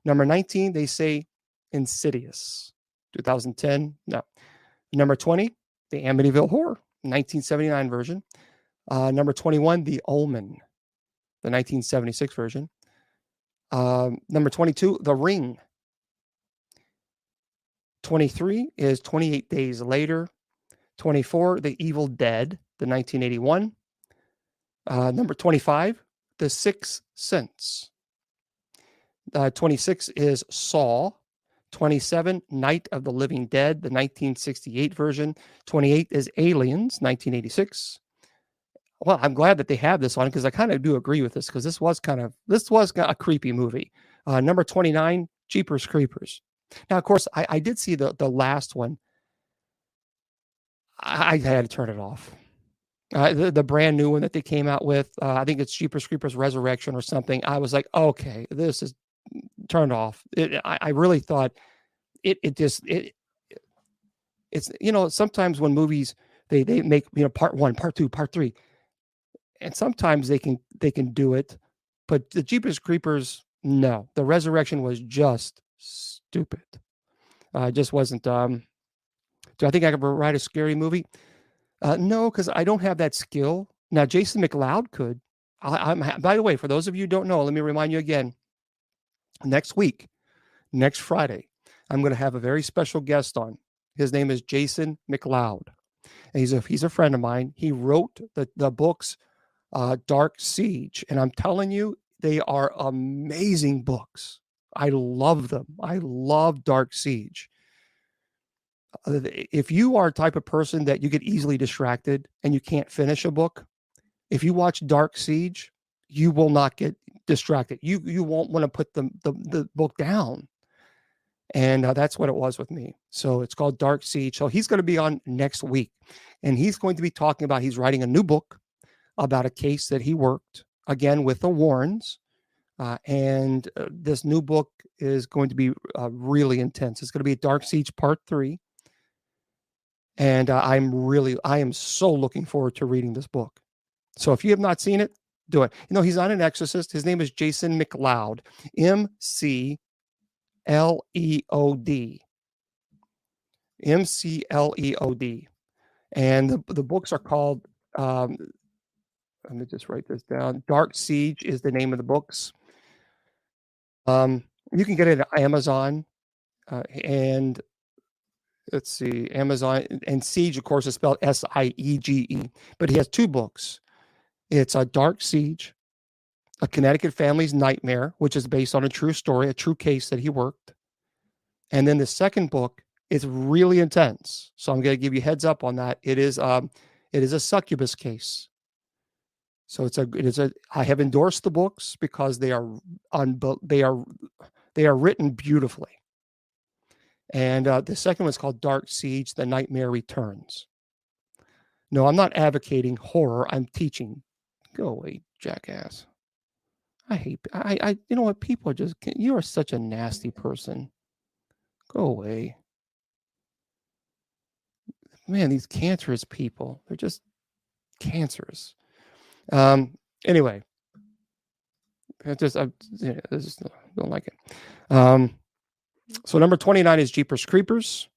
[SPEAKER 1] Number 19, they say Insidious. 2010. No. Number 20, the Amityville Horror, 1979 version. Number 21, The Omen, the 1976 version. Number 22, The Ring. 23 is 28 Days Later. 24, The Evil Dead, the 1981. Number 25, The Sixth Sense. 26 is Saw. 27, Night of the Living Dead, the 1968 version. 28 is Aliens, 1986. Well, I'm glad that they have this on because I kind of do agree with this because this was a creepy movie. Number 29, Jeepers Creepers. Now, of course, I did see the last one. I had to turn it off. The brand new one that they came out with, I think it's Jeepers Creepers Resurrection or something. I was like, okay, this is turned off. I really thought it's sometimes when movies they make part 1, part 2, part 3, and sometimes they can do it, but the Jeepers Creepers, no, the Resurrection was just stupid. Just wasn't. Do I think I could write a scary movie? No, because I don't have that skill. Now Jason McLeod could. By the way, for those of you who don't know, let me remind you again. Next Friday, I'm going to have a very special guest on. His name is Jason McLeod. And he's a friend of mine. He wrote the books Dark Siege. And I'm telling you, they are amazing books. I love them. I love Dark Siege. If you are a type of person that you get easily distracted and you can't finish a book, if you watch Dark Siege, you will not get distracted. You won't want to put the book down. And that's what it was with me. So it's called Dark Siege. So he's going to be on next week. And he's going to be talking about, he's writing a new book about a case that he worked, again, with the Warrens. And this new book is going to be really intense. It's going to be Dark Siege Part 3. And I am so looking forward to reading this book. So if you have not seen it, do it. He's not an exorcist. His name is Jason McLeod, McLeod. McLeod. And the books are called, let me just write this down. Dark Siege is the name of the books. You can get it at Amazon. And let's see, Amazon. And Siege, of course, is spelled Siege. But he has 2 books. It's a Dark Siege, A Connecticut Family's Nightmare, which is based on a true story, a true case that he worked. And then the second book is really intense. So I'm going to give you heads up on that. It is a succubus case. So I have endorsed the books because they are written beautifully. And the second one's called Dark Siege, The Nightmare Returns. No, I'm not advocating horror. I'm teaching. Go away, jackass. You know what? People are just, you are such a nasty person. Go away. Man, these cancerous people, they're just cancerous. Anyway, I just don't like it. So number 29 is Jeepers Creepers.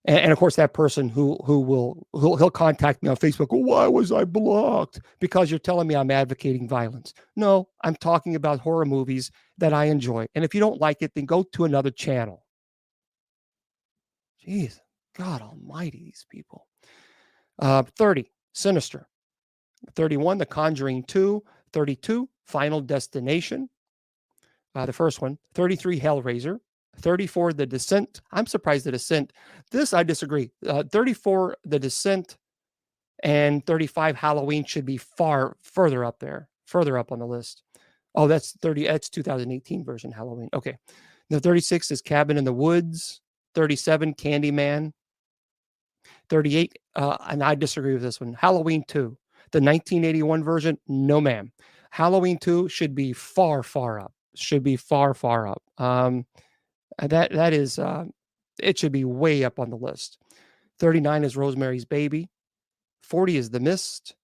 [SPEAKER 1] And of course, that person he'll contact me on Facebook. Oh, why was I blocked? Because you're telling me I'm advocating violence. No, I'm talking about horror movies that I enjoy. And if you don't like it, then go to another channel. Jeez, God almighty, these people. 30, Sinister. 31, The Conjuring 2. 32, Final Destination. The first one. 33, Hellraiser. 34, The Descent. I'm surprised The Descent. This, I disagree. 34, The Descent, and 35, Halloween should be further up on the list. Oh, that's 2018 version Halloween. Okay. The 36 is Cabin in the Woods. 37, Candyman. 38, and I disagree with this one. Halloween 2, the 1981 version, no ma'am. Halloween 2 should be far, far up. Should be far, far up. That is, it should be way up on the list. 39 is Rosemary's Baby. 40 is The Mist.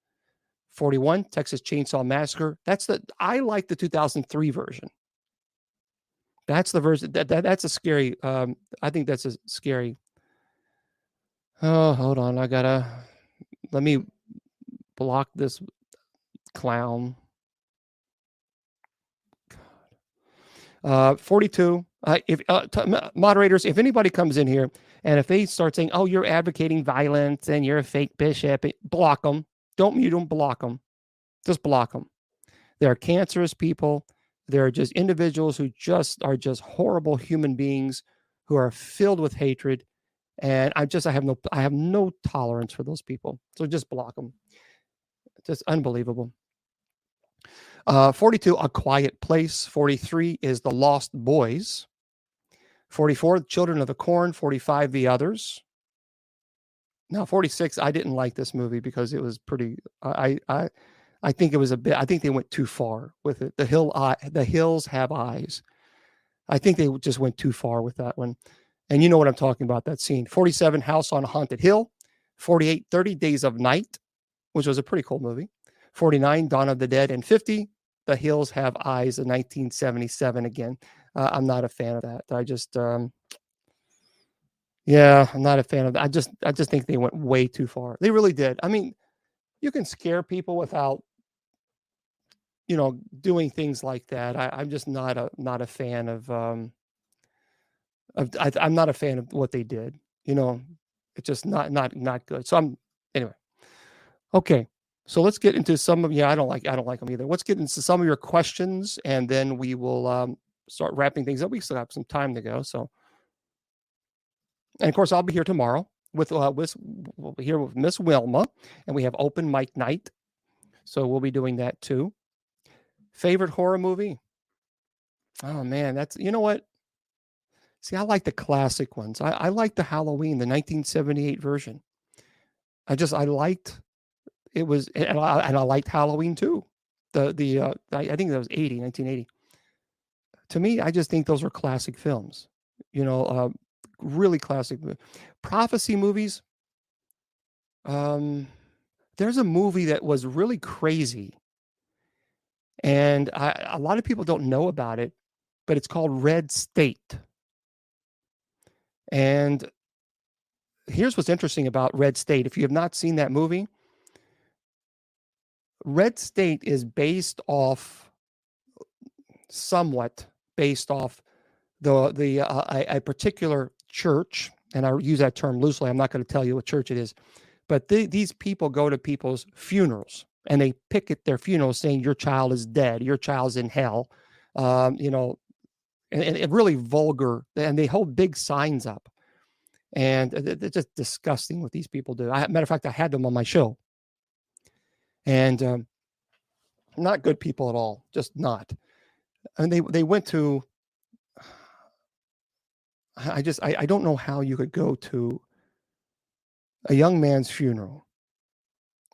[SPEAKER 1] 41, Texas Chainsaw Massacre. I like the 2003 version. That's the version that's a scary. I think that's a scary. Oh, hold on. Let me block this clown. 42. If moderators, if anybody comes in here and if they start saying, "Oh, you're advocating violence and you're a fake bishop," block them. Don't mute them. Block them. Just block them. They're cancerous people. They're just individuals who are just horrible human beings who are filled with hatred. And I have no tolerance for those people. So just block them. Just unbelievable. 42, A Quiet Place. 43 is The Lost Boys. 44, Children of the Corn. 45, The Others. Now, 46, I didn't like this movie because it was pretty. I think it was a bit. I think they went too far with it. The Hills Have Eyes. I think they just went too far with that one. And you know what I'm talking about, that scene. 47, House on a Haunted Hill. 48, 30 Days of Night, which was a pretty cool movie. 49, Dawn of the Dead. And 50, The Hills Have Eyes, in 1977 again. I'm not a fan of that. I just, yeah, I'm not a fan of that. I just think they went way too far. They really did. I mean, you can scare people without, doing things like that. I'm just not a fan of I'm not a fan of what they did. It's just not good. So anyway. Okay. So let's get into some of, I don't like them either. Let's get into some of your questions and then we will start wrapping things up. We still have some time to go. So, and of course I'll be here tomorrow we'll be here with Miss Wilma, and we have open mic night. So we'll be doing that too. Favorite horror movie? Oh man, you know what? See, I like the classic ones. I like the Halloween, the 1978 version. I liked it was, and I liked Halloween too. I think that was 1980. To me, I just think those are classic films. Really classic. Prophecy movies. There's a movie that was really crazy, and a lot of people don't know about it, but it's called Red State. And here's what's interesting about Red State. If you have not seen that movie, Red State is somewhat based off a particular church, and I use that term loosely. I'm not going to tell you what church it is, but these people go to people's funerals and they picket their funerals saying your child is dead, your child's in hell, and really vulgar, and they hold big signs up, and they're just disgusting what these people do. Matter of fact, I had them on my show, and not good people at all, just not. And they went to. I don't know how you could go to a young man's funeral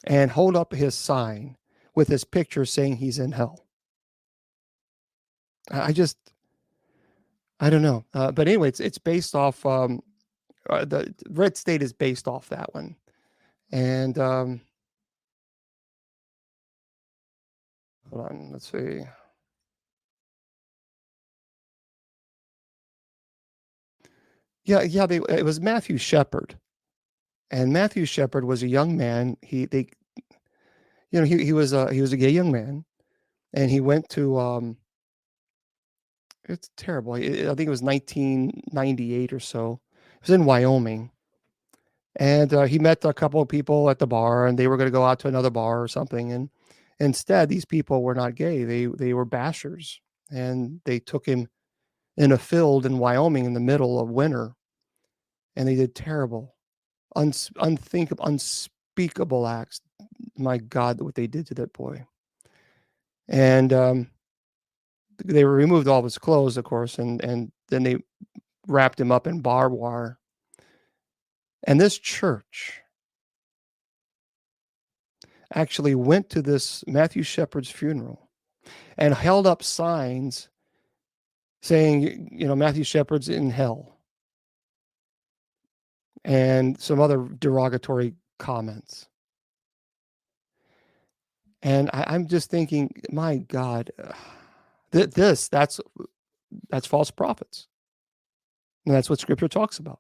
[SPEAKER 1] and hold up his sign with his picture saying he's in hell. I don't know. But anyway, it's based off, the Red State is based off that one. And hold on, let's see. Yeah, it was Matthew Shepard. And Matthew Shepard was a young man. He was a gay young man, and he went to it's terrible. I think it was 1998 or so. It was in Wyoming, and he met a couple of people at the bar, and they were going to go out to another bar or something. And instead, these people were not gay. They were bashers, and they took him in a field in Wyoming in the middle of winter, and they did terrible, unthinkable, unspeakable acts. My God, what they did to that boy. And they removed all of his clothes, of course, and then they wrapped him up in barbed wire. And this church actually went to this Matthew Shepard's funeral and held up signs saying, Matthew Shepard's in hell, and some other derogatory comments. And I'm just thinking, my God, that's false prophets. And that's what Scripture talks about.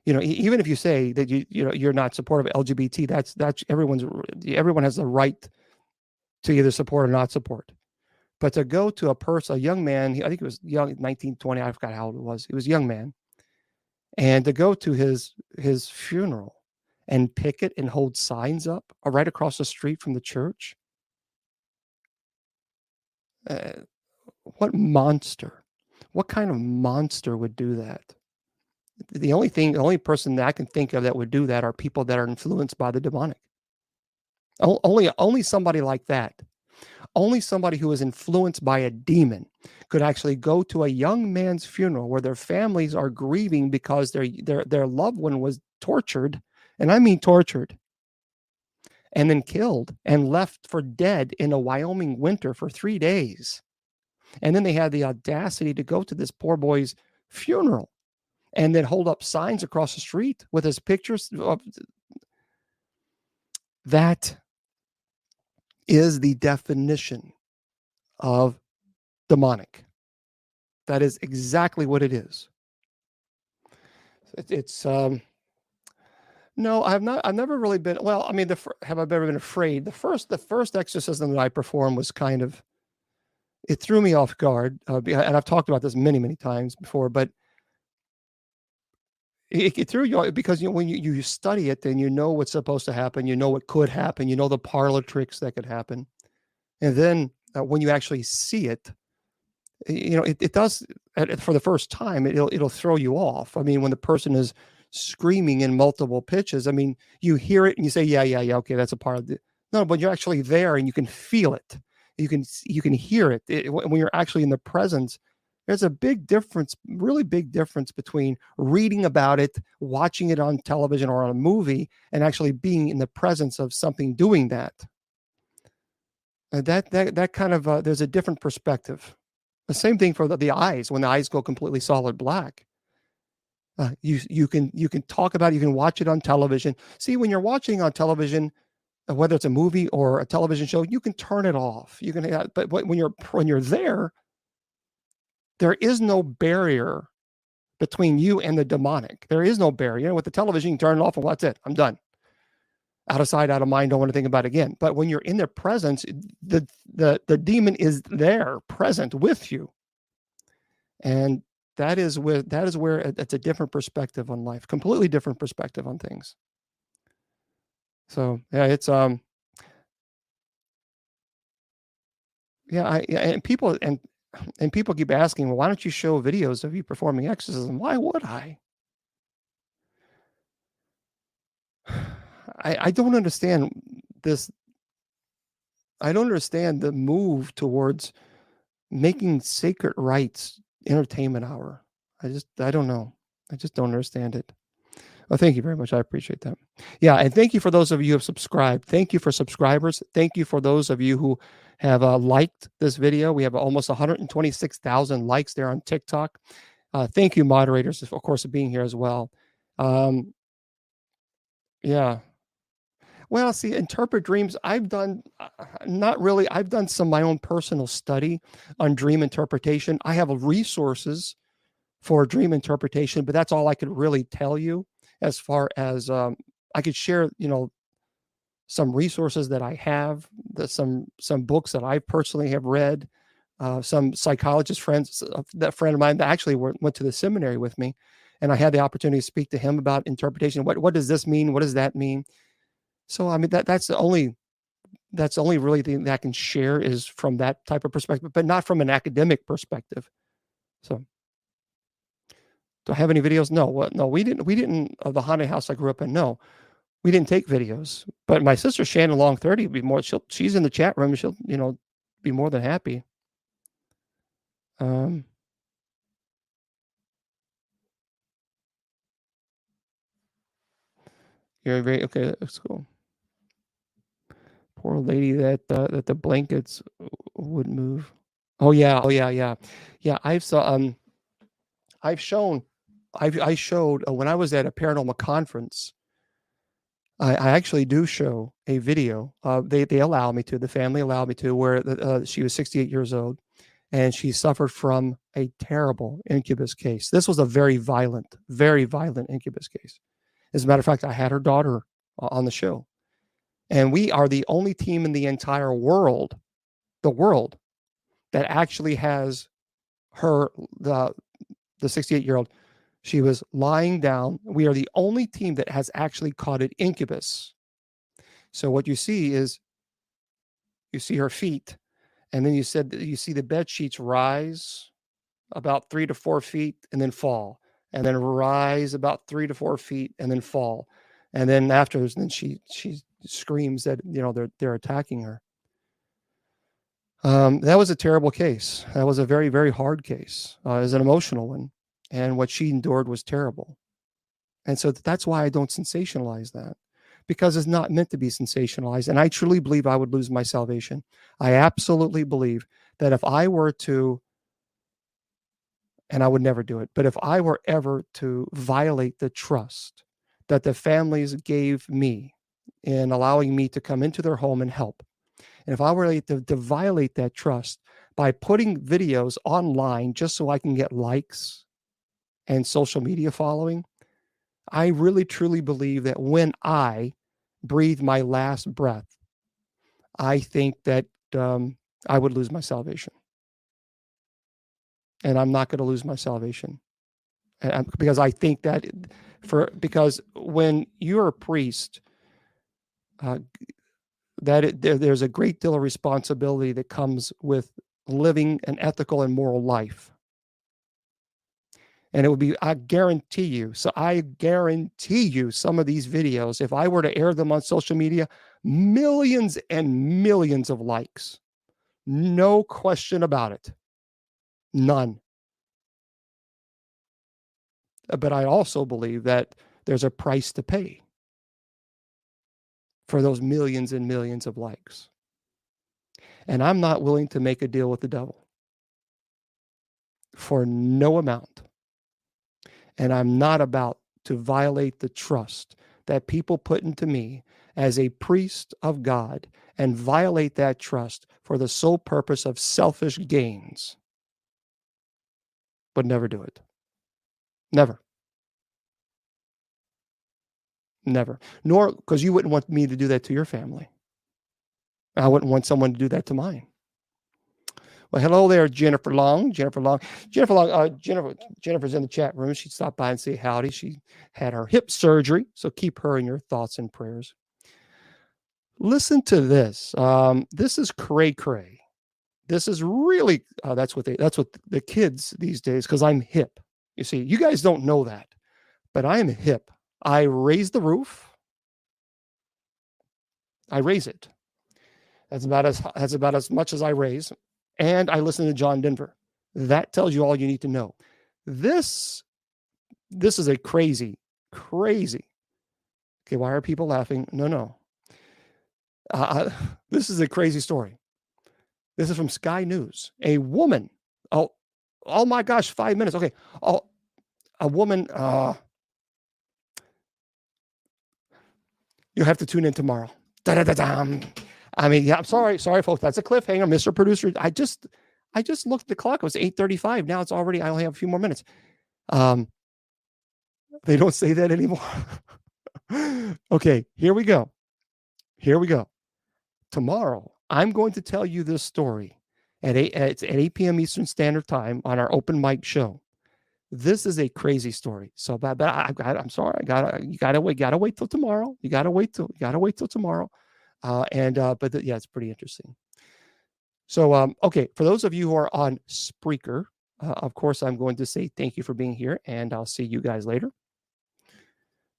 [SPEAKER 1] Even if you say that you're not supportive of LGBT, that's everyone has the right to either support or not support. But to go to a young man, I think he was young, 19, 20, I forgot how old it was. He was a young man. And to go to his funeral and picket and hold signs up right across the street from the church. What monster? What kind of monster would do that? The only person that I can think of that would do that are people that are influenced by the demonic. Only somebody like that. Only somebody who is influenced by a demon could actually go to a young man's funeral where their families are grieving because their loved one was tortured, and I mean tortured, and then killed and left for dead in a Wyoming winter for 3 days. And then they had the audacity to go to this poor boy's funeral and then hold up signs across the street with his pictures. That is the definition of demonic. That is exactly what it is. No, I've never really been. Well, I mean, have I ever been afraid? The first exorcism that I performed was kind of, it threw me off guard, and I've talked about this many, many times before. But it threw you, because when you study it, then you know what's supposed to happen. You know what could happen. You know the parlor tricks that could happen, and then when you actually see it, it does, for the first time. It'll throw you off. I mean, when the person is screaming in multiple pitches, I mean, you hear it and you say, yeah, okay, that's a part of it. No, but you're actually there and you can feel it. You can hear it. When you're actually in the presence. There's a big difference, really big difference, between reading about it, watching it on television or on a movie, and actually being in the presence of something doing that. That kind of, there's a different perspective. The same thing for the eyes. When the eyes go completely solid black, you can talk about it, you can watch it on television. See, when you're watching on television, whether it's a movie or a television show, you can turn it off. You can, but when you're there is no barrier between you and the demonic. There is no barrier. With the television, you can turn it off and that's it. I'm done. Out of sight, out of mind. Don't want to think about it again. But when you're in their presence, the demon is there, present with you, and that is where it's a different perspective on life, completely different perspective on things. So yeah, it's and people keep asking, well, why don't you show videos of you performing exorcism? Why would I? I don't understand this. I don't understand the move towards making sacred rites entertainment hour. I don't know. I just don't understand it. Well, thank you very much. I appreciate that. Yeah, and thank you for those of you who have subscribed. Thank you for subscribers. Thank you for those of you who have liked this video. We have almost 126,000 likes there on TikTok. Thank you, moderators, of course, for being here as well. Yeah. Well, see, interpret dreams. I've done, not really. I've done some of my own personal study on dream interpretation. I have resources for dream interpretation, but that's all I could really tell you. As far as I could share, some resources that I have, some books that I personally have read, some psychologist friends. That friend of mine that actually went to the seminary with me, and I had the opportunity to speak to him about interpretation. What does this mean? What does that mean? So I mean that's the only really thing that I can share is from that type of perspective, but not from an academic perspective. So, do I have any videos? No. No, we didn't of the haunted house I grew up in. No, we didn't take videos. But my sister Shannon Long 30 be more. She's in the chat room. She'll be more than happy. You're very okay. That's cool. Poor lady that the blankets would move. Oh yeah. Oh yeah. Yeah. Yeah. I showed when I was at a paranormal conference. I actually do show a video. They allow me to. The family allowed me to. Where she was 68 years old, and she suffered from a terrible incubus case. This was a very violent incubus case. As a matter of fact, I had her daughter on the show, and we are the only team in the entire world, that actually has her the 68-year-old. She was lying down. We are the only team that has actually caught an incubus. So what you see is you see her feet, and then you see the bed sheets rise about 3 to 4 feet and then fall, and then rise about 3 to 4 feet and then fall, and then after, then she screams that they're attacking her. That was a terrible case. That was a very, very hard case. It was an emotional one, and what she endured was terrible. And so that's why I don't sensationalize that, because it's not meant to be sensationalized. And I truly believe I would lose my salvation. I absolutely believe that if I were to, and I would never do it, but if I were ever to violate the trust that the families gave me in allowing me to come into their home and help, and if I were to violate that trust by putting videos online just so I can get likes and social media following, I really truly believe that when I breathe my last breath, I think that I would lose my salvation. And I'm not going to lose my salvation. Because I think that because when you're a priest, there's a great deal of responsibility that comes with living an ethical and moral life. And it would be, I guarantee you, some of these videos, if I were to air them on social media, millions and millions of likes. No question about it. None. But I also believe that there's a price to pay for those millions and millions of likes. And I'm not willing to make a deal with the devil for no amount. And I'm not about to violate the trust that people put into me as a priest of God and violate that trust for the sole purpose of selfish gains. Would never do it. Never. Never. Nor, because you wouldn't want me to do that to your family. I wouldn't want someone to do that to mine. Well, hello there, Jennifer Long. Jennifer's in the chat room. She stopped by and say howdy. She had her hip surgery, so keep her in your thoughts and prayers. Listen to this. This is cray cray. This is really that's what the kids these days, because I'm hip. You see, you guys don't know that, but I am hip. I raise the roof. I raise it. That's about as much as I raise. And I listen to John Denver. That tells you all you need to know. This is a crazy. Okay, why are people laughing? No. This is a crazy story. This is from Sky News. A woman. Oh my gosh, 5 minutes. Okay. Oh, a woman. You'll have to tune in tomorrow. Da-da-da-dum. I mean, yeah, I'm sorry, folks. That's a cliffhanger, Mr. Producer. I just looked at the clock. It was 8:35. Now it's already. I only have a few more minutes. They don't say that anymore. Okay, here we go. Tomorrow, I'm going to tell you this story it's at 8 p.m. Eastern Standard Time on our open mic show. This is a crazy story. So, but I'm sorry. You gotta wait till tomorrow. You gotta wait till tomorrow. Yeah, it's pretty interesting. So, okay, for those of you who are on Spreaker, of course, I'm going to say thank you for being here, and I'll see you guys later.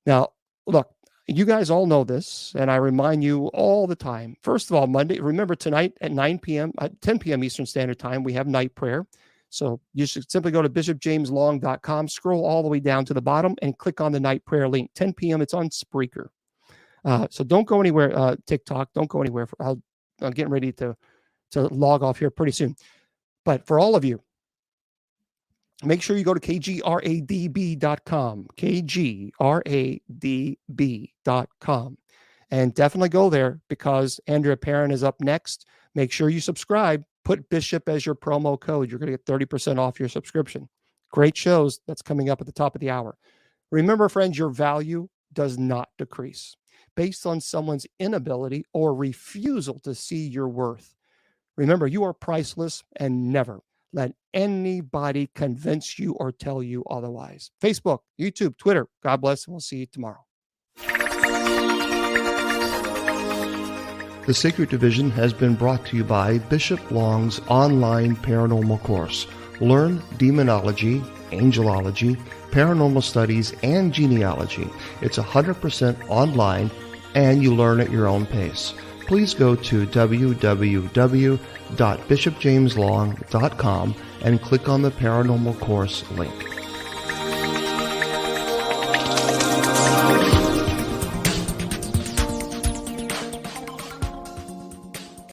[SPEAKER 1] Now, look, you guys all know this, and I remind you all the time. First of all, Monday, remember tonight at 10 p.m. Eastern Standard Time, we have night prayer. So you should simply go to bishopjameslong.com, scroll all the way down to the bottom, and click on the night prayer link. 10 p.m., it's on Spreaker. So don't go anywhere. TikTok, don't go anywhere. I'm getting ready to log off here pretty soon. But for all of you, make sure you go to kgradb.com, kgradb.com, and definitely go there because Andrea Perrin is up next. Make sure you subscribe. Put Bishop as your promo code. You're going to get 30% off your subscription. Great shows. That's coming up at the top of the hour. Remember, friends, your value does not decrease based on someone's inability or refusal to see your worth. Remember, you are priceless, and never let anybody convince you or tell you otherwise. Facebook, YouTube, Twitter. God bless, and we'll see you tomorrow. The Sacred Division has been brought to you by Bishop Long's online paranormal course. Learn demonology, angelology, paranormal studies, and genealogy. It's 100% online, and you learn at your own pace. Please go to www.bishopjameslong.com and click on the paranormal course link.